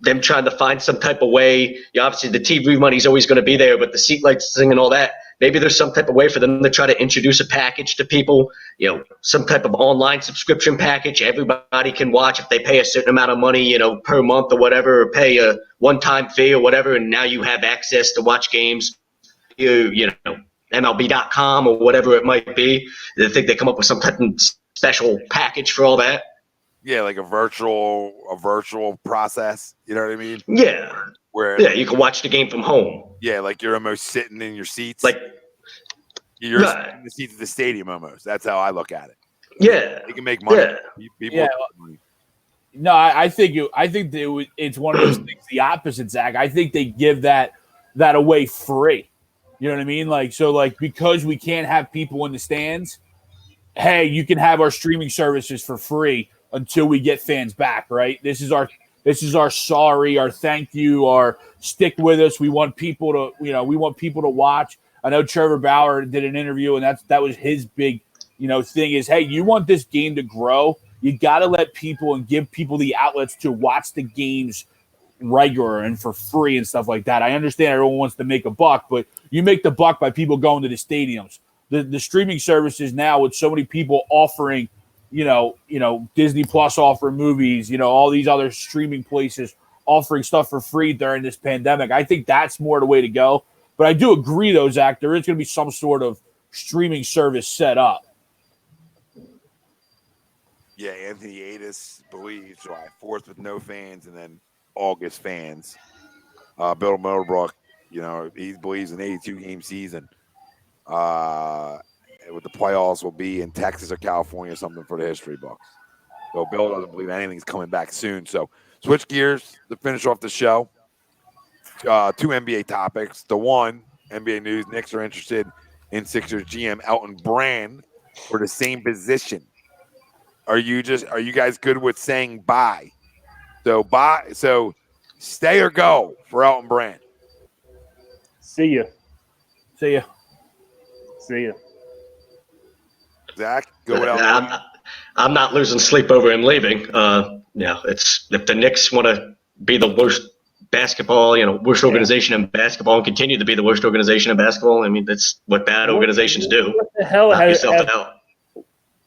them trying to find some type of way? Obviously, the TV money is always going to be there, but the seat licensing and all that, maybe there's some type of way for them to try to introduce a package to people, some type of online subscription package. Everybody can watch if they pay a certain amount of money, per month or whatever, or pay a one-time fee or whatever, and now you have access to watch games, MLB.com or whatever it might be. I think they come up with some type of special package for all that. Yeah, like a virtual process. You know what I mean? Yeah. where Yeah, you can watch the game from home. yeah, like you're almost sitting in your seats. Like, You're Right. sitting in the seats of the stadium almost. That's how I look at it. yeah, You can make money. Yeah. People Yeah. make money. No, I think it's one of those things. The opposite, Zach. I think they give that away free. You know what I mean? Like so, like because we can't have people in the stands. Hey, you can have our streaming services for free until we get fans back. Right? This is our sorry, our thank you, our stick with us. We want people to watch. I know Trevor Bauer did an interview, and that was his big thing is, hey, you want this game to grow. You got to let people and give people the outlets to watch the games regular and for free and stuff like that. I understand everyone wants to make a buck, but you make the buck by people going to the stadiums. The streaming services now with so many people offering, Disney Plus offering movies, all these other streaming places offering stuff for free during this pandemic. I think that's more the way to go. But I do agree, though, Zach, there is going to be some sort of streaming service set up. Yeah, Anthony Adis believes July 4th with no fans and then August fans. Bill Middlebrook, he believes an 82-game season. With the playoffs will be in Texas or California, something for the history books. So Bill doesn't believe anything's coming back soon. So switch gears to finish off the show. Two NBA topics. The one, NBA news, Knicks are interested in Sixers GM Elton Brand for the same position. Are you guys good with saying bye? So stay or go for Elton Brand. See ya. See ya. See ya. Zach, go with Elton. I'm not losing sleep over him leaving. It's if the Knicks want to be the worst basketball, worst organization in basketball and continue to be the worst organization in basketball. I mean, that's what bad organizations do. What the hell Knock yourself out.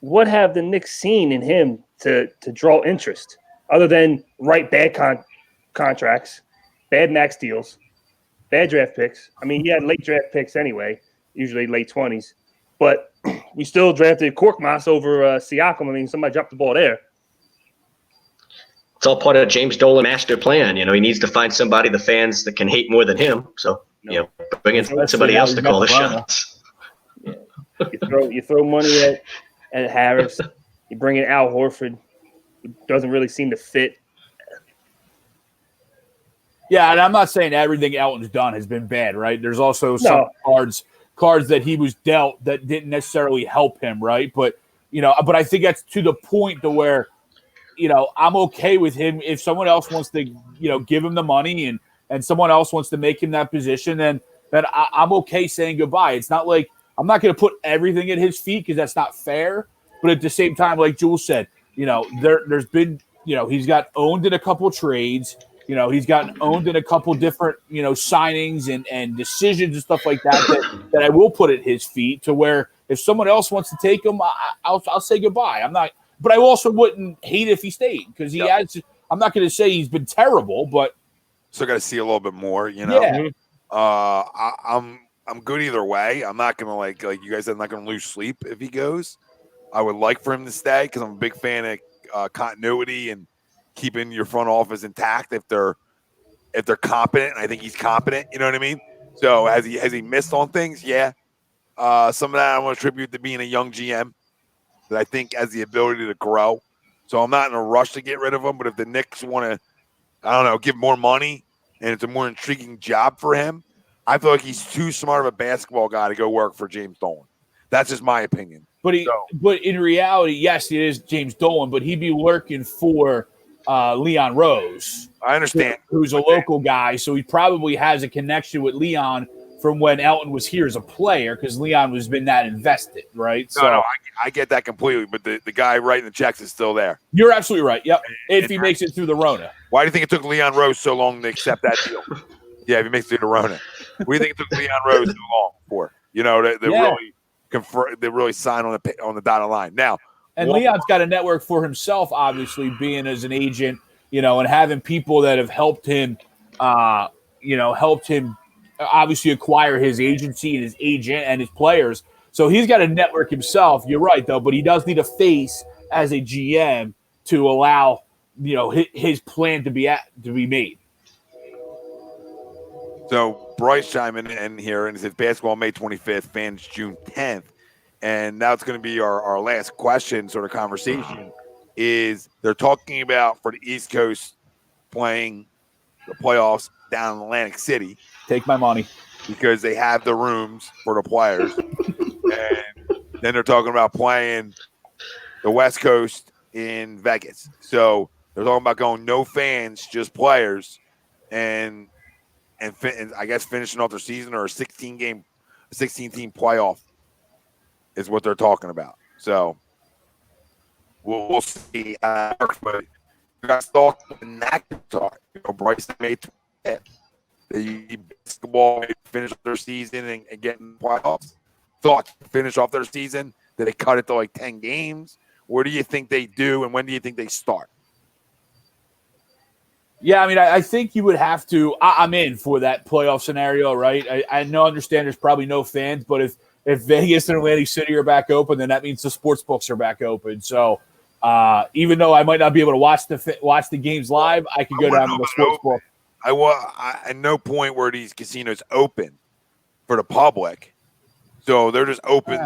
What have the Knicks seen in him to draw interest other than write bad contracts, bad max deals, bad draft picks? I mean, he had late draft picks anyway, usually late 20s. But we still drafted Korkmaz over Siakam. I mean, somebody dropped the ball there. It's all part of James Dolan master plan. He needs to find somebody, the fans, that can hate more than him. So, bring in somebody else to call the shots. Yeah. You throw money at Harris. You bring in Al Horford, who doesn't really seem to fit. Yeah, and I'm not saying everything Elton's done has been bad, right? There's also some cards that he was dealt that didn't necessarily help him, right? But but I think that's to the point to where, I'm okay with him if someone else wants to, give him the money and someone else wants to make him that position, then I'm okay saying goodbye. It's not like I'm not going to put everything at his feet because that's not fair. But at the same time, like Jules said, there's been, he's got owned in a couple trades. He's gotten owned in a couple different, signings and decisions and stuff like that I will put at his feet to where if someone else wants to take him, I'll say goodbye. I'm not, but I also wouldn't hate if he stayed because he has. I'm not going to say he's been terrible, but still got to see a little bit more. Yeah. I'm good either way. I'm not gonna like you guys said, I'm not gonna lose sleep if he goes. I would like for him to stay because I'm a big fan of continuity and keeping your front office intact if they're competent. I think he's competent. You know what I mean? So has he missed on things? Yeah. Some of that I want to attribute to being a young GM that I think has the ability to grow. So I'm not in a rush to get rid of him. But if the Knicks want to, I don't know, give more money and it's a more intriguing job for him, I feel like he's too smart of a basketball guy to go work for James Dolan. That's just my opinion. But in reality, yes, it is James Dolan, but he'd be working for Leon Rose. I understand. Who's a local guy, so he probably has a connection with Leon from when Elton was here as a player because Leon has been that invested, right? No, I get that completely, but the guy writing the checks is still there. You're absolutely right. Yep. If he makes it through the Rona. Why do you think it took Leon Rose so long to accept that deal? Yeah, if he makes it through the Rona. What do you think it took Leon Rose so long for? They really sign on the dotted line. Now, and Leon's got a network for himself, obviously, being as an agent, and having people that have helped him, obviously acquire his agency and his agent and his players. So he's got a network himself. You're right, though, but he does need a face as a GM to allow, his plan to be made. So Bryce chiming in here and says basketball May 25th, fans June 10th. And now it's going to be our last question sort of conversation is they're talking about for the East Coast playing the playoffs down in Atlantic City Take my money. because they have the rooms for the players. And then they're talking about playing the West Coast in Vegas. So they're talking about going no fans, just players, and I guess finishing off their season or a 16-team playoff is what they're talking about. So we'll see. But you guys thought in that start, Bryce made the basketball finish their season and get in the playoffs. Thoughts finish off their season? Did they cut it to like 10 games? Where do you think they do, and when do you think they start? Yeah, I mean, I think you would have to. I'm in for that playoff scenario, right? I know, understand there's probably no fans, but if Vegas and Atlantic City are back open, then that means the sports books are back open. So even though I might not be able to watch the games live, I can go down to the sports book. At no point were these casinos open for the public, so they're just open.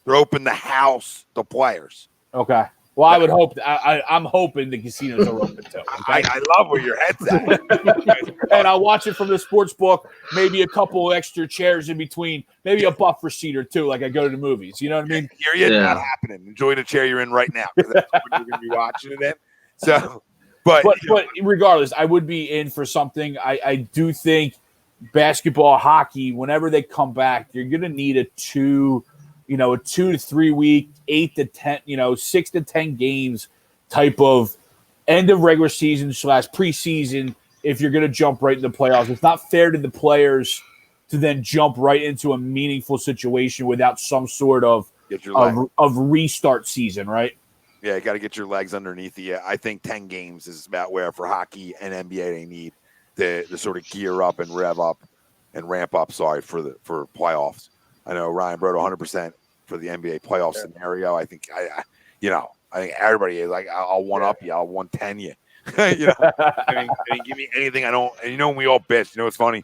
They're open the house to players. Okay. Well, I would hope. I'm hoping the casinos are open too. Okay? I love where your head's at. And I'll watch it from the sports book. Maybe a couple extra chairs in between. Maybe a buffer seat or two, like I go to the movies. You know what I mean? Hear you? Yeah. Not happening. Enjoy the chair you're in right now because that's what you're going to be watching it in. So, but regardless, I would be in for something. I do think basketball, hockey, whenever they come back, you're going to need a 2 to 3 week, 8 to 10, 6 to 10 games type of end of regular season / preseason. If you're going to jump right into the playoffs, it's not fair to the players to then jump right into a meaningful situation without some sort of restart season, right? Yeah, you got to get your legs underneath you. I think 10 games is about where for hockey and NBA they need to sort of gear up and rev up and ramp up. For playoffs. I know Ryan Brodo 100% for the NBA playoff scenario. I think I think everybody is like, I'll one up you, I'll 110 you. I mean, give me anything. I don't. And when we all bitched. It's funny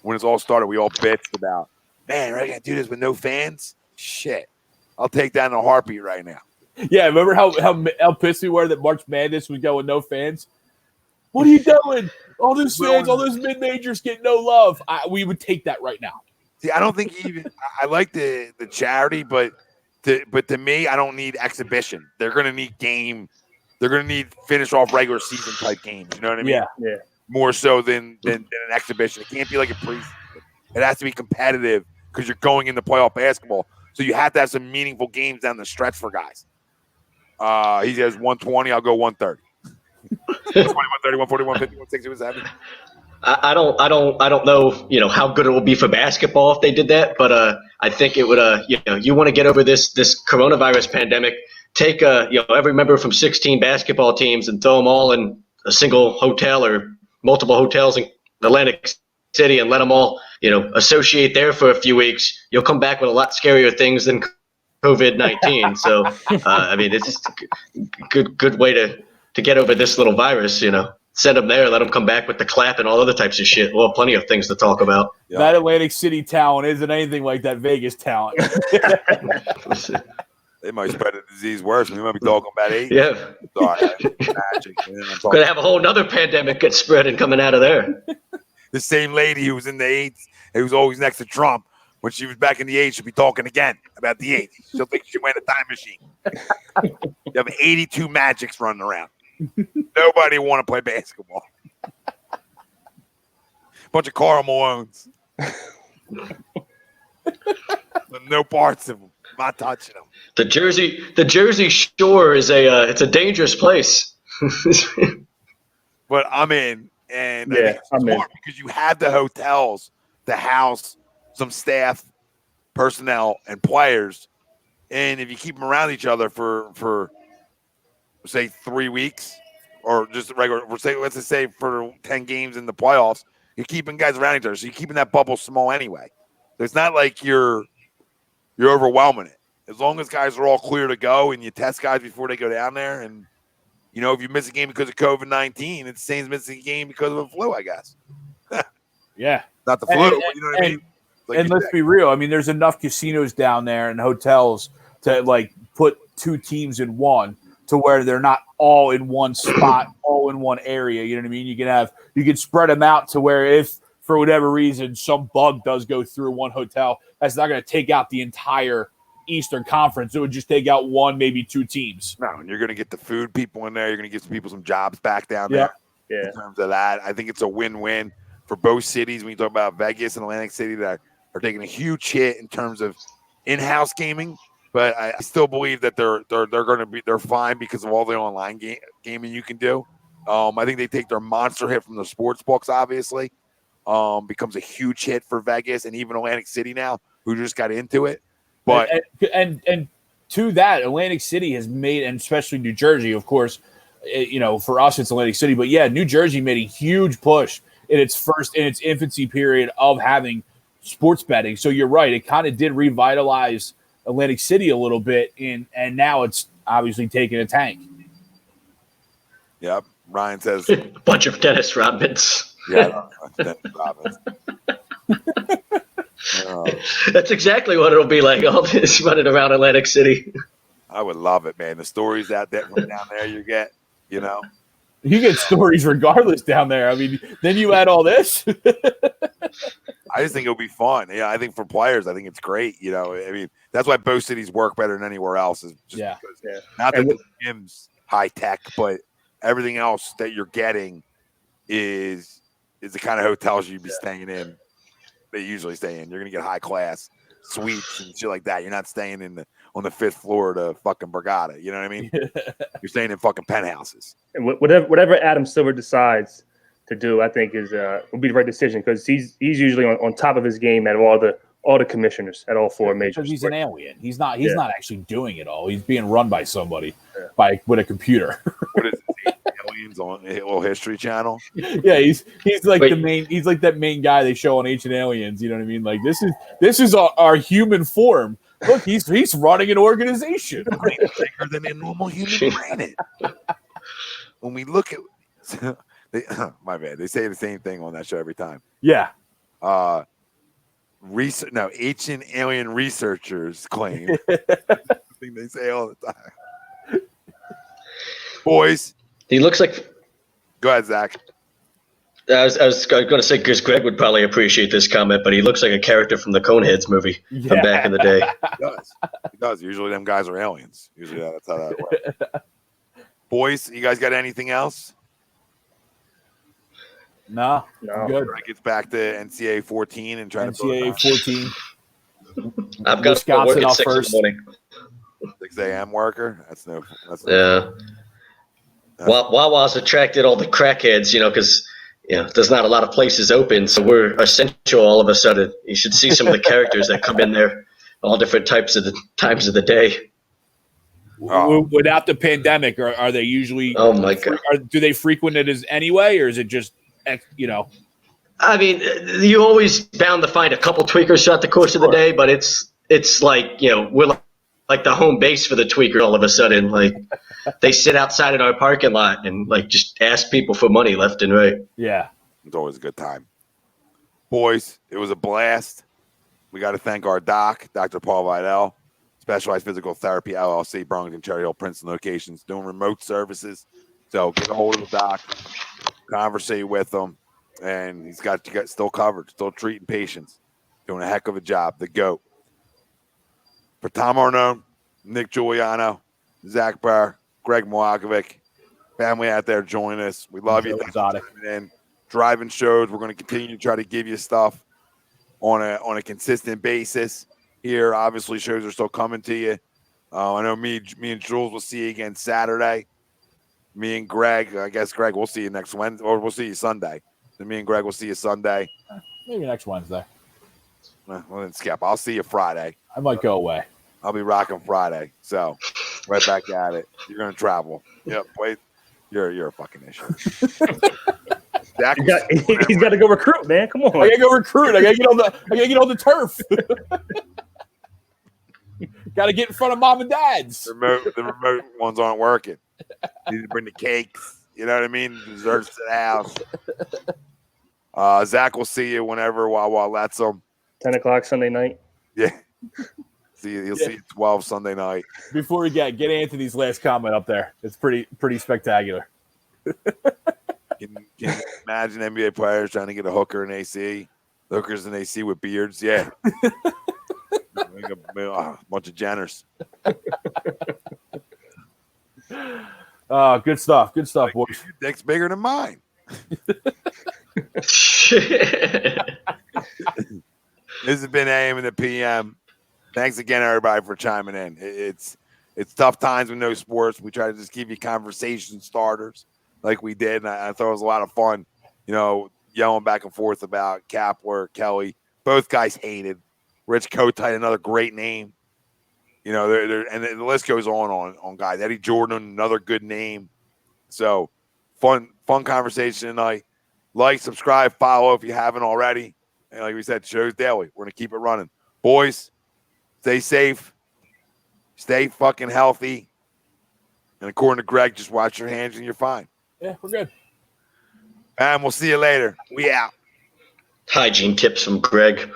when it's all started, we all bitched about, man, I gotta do this with no fans. Shit, I'll take that in a heartbeat right now. Yeah, remember how pissed we were that March Madness would go with no fans? What are you doing? All those fans, all those mid-majors get no love. We would take that right now. See, I don't think I like the charity, but to me, I don't need exhibition. They're going to need game. They're going to need finish off regular season type games. You know what I mean? Yeah. More so than an exhibition. It can't be like a preseason. It has to be competitive because you're going into playoff basketball. So you have to have some meaningful games down the stretch for guys. He says 120. I'll go 130. 120, 130, 140, 150, 160, 170. I don't know, how good it will be for basketball if they did that, but I think it would, you want to get over this coronavirus pandemic, take every member from 16 basketball teams and throw them all in a single hotel or multiple hotels in Atlantic City and let them all, associate there for a few weeks. You'll come back with a lot scarier things than COVID-19. So, it's a good way to get over this little virus, Send them there, let them come back with the clap and all other types of shit. We'll have plenty of things to talk about. Yeah. That Atlantic City talent isn't anything like that Vegas talent. They might spread the disease worse. We might be talking about AIDS. Yeah. Magic. Going to have a whole nother pandemic get spread and coming out of there. The same lady who was in the AIDS, who was always next to Trump, when she was back in the AIDS, she'll be talking again about the AIDS. She'll think she went a time machine. You have 82 Magics running around. Nobody want to play basketball. Bunch of Karl Malones. No parts of them. Not touching them. The Jersey Shore is it's a dangerous place. But I'm in, and Yeah, I'm in. because you have the hotels to house some staff, personnel, and players, and if you keep them around each other for say 3 weeks, or just regular, let's just say for 10 games in the playoffs, you're keeping guys around each other, so you're keeping that bubble small anyway. So it's not like you're overwhelming it. As long as guys are all clear to go and you test guys before they go down there, and if you miss a game because of COVID-19, it's the same as missing a game because of a flu, I guess. Yeah. Not the flu. And- you know what I mean? Like And you let's said. be real. I mean, there's enough casinos down there and hotels to like put two teams in one to where they're not all in one spot, all in one area. You know what I mean? You can spread them out to where if for whatever reason some bug does go through one hotel, that's not going to take out the entire Eastern Conference. It would just take out one, maybe two teams. No, and you're going to get the food people in there. You're going to give some people some jobs back down Yeah. there. Yeah. In terms of that, I think it's a win-win for both cities. When you talk about Vegas and Atlantic City, that are taking a huge hit in terms of in-house gaming, but I still believe that they're fine because of all the online gaming you can do. I think they take their monster hit from the sports books, obviously. Becomes a huge hit for Vegas and even Atlantic City now, who just got into it. But and to that, Atlantic City has made, and especially New Jersey, of course, for us it's Atlantic City, but yeah, New Jersey made a huge push in its infancy period of having sports betting. So you're right, it kind of did revitalize Atlantic City a little bit, and now it's obviously taking a tank. Yep, Ryan says Bunch of Dennis Rodmans. yeah, Dennis Robbins. That's exactly what it'll be like. All this running around Atlantic City. I would love it, man. The stories out there from down there you get, You get stories regardless down there. I mean, then you add all this. I just think it'll be fun. Yeah, I think for players, I think it's great. I mean, that's why both cities work better than anywhere else. Is just because, not that the gym's high tech, but everything else that you're getting is the kind of hotels you'd be staying in. They usually stay in. You're gonna get high class suites and shit like that. You're not staying on the 5th floor of the fucking Borgata. You know what I mean? You're staying in fucking penthouses. And whatever Adam Silver decides to do, I think will be the right decision because he's usually on top of his game at all the commissioners at all four major. Because he's an alien. He's not actually doing it all. He's being run by somebody with a computer. What is it? Aliens on a little History Channel? Yeah, he's like he's like that main guy they show on Ancient Aliens. You know what I mean? Like this is our human form. Look, he's running an organization. Bigger than a normal human brain. When we look at my bad, they say the same thing on that show every time. Yeah. Ancient alien researchers claim. I think they say all the time. Boys, He looks like. go ahead, Zach. I was going to say because Greg would probably appreciate this comment, but he looks like a character from the Coneheads movie from back in the day. He does. Usually them guys are aliens. Usually that's how that works. Boys, you guys got anything else? No. Good. Greg gets back to NCAA 14 and trying NCAA to 14. I've got to work Wisconsin at up 6 first. in the morning. 6 a.m. worker. That's no. Yeah. Wawa's attracted all the crackheads, because there's not a lot of places open, so we're essential all of a sudden. You should see some of the characters that come in there, all different times of the day. Without the pandemic, are they usually? Oh my god! Do they frequent it as anyway, or is it just I mean, you always bound to find a couple tweakers throughout the course of the day, but it's like we're like the home base for the tweaker. All of a sudden, like they sit outside in our parking lot and like just ask people for money left and right. Yeah, it's always a good time. Boys, it was a blast. We got to thank our doc, Dr. Paul Vidal, Specialized Physical Therapy LLC, Burlington, Cherry Hill, Princeton locations, doing remote services. So get a hold of the doc, conversate with him, and he's got still covered, still treating patients, doing a heck of a job. The GOAT. For Tom Arnone, Nick Giuliano, Zach Barr, Greg Milakovic, family out there, join us. We love you. Thanks for tuning in. Driving shows. We're going to continue to try to give you stuff on a consistent basis. Here, obviously, shows are still coming to you. I know me and Jules will see you again Saturday. Me and Greg, I guess Greg, we'll see you next Wednesday, or we'll see you Sunday. Then me and Greg will see you Sunday. Maybe next Wednesday. Well, then skip. I'll see you Friday. I might go away. I'll be rocking Friday. So, right back at it. You're going to travel. Yep. Wait. You're a fucking issue. He's got to go recruit, man. Come on. I got to go recruit. I got to get on the turf. Got to get in front of mom and dad's. The remote ones aren't working. You need to bring the cakes. You know what I mean? Desserts to the house. Zach will see you whenever Wawa lets him. 10 o'clock Sunday night. Yeah. See you. You'll see you at 12 Sunday night. Before we get Anthony's last comment up there, it's pretty spectacular. Can you imagine NBA players trying to get a hooker in AC? Hookers in AC with beards? Yeah. A bunch of Jenners. Good stuff. Good stuff, boys. Your dick's bigger than mine. This has been AM and the PM. Thanks again, everybody, for chiming in. It's tough times with no sports. We try to just give you conversation starters like we did, and I thought it was a lot of fun, yelling back and forth about Kapler, Kelly. Both guys hated. Rich Kotite, another great name. And the list goes on guys. Eddie Jordan, another good name. So fun conversation tonight. Like, subscribe, follow if you haven't already. And like we said, shows daily. We're going to keep it running. Boys, stay safe. Stay fucking healthy. And according to Greg, just wash your hands and you're fine. Yeah, we're good. And we'll see you later. We out. Hygiene tips from Greg.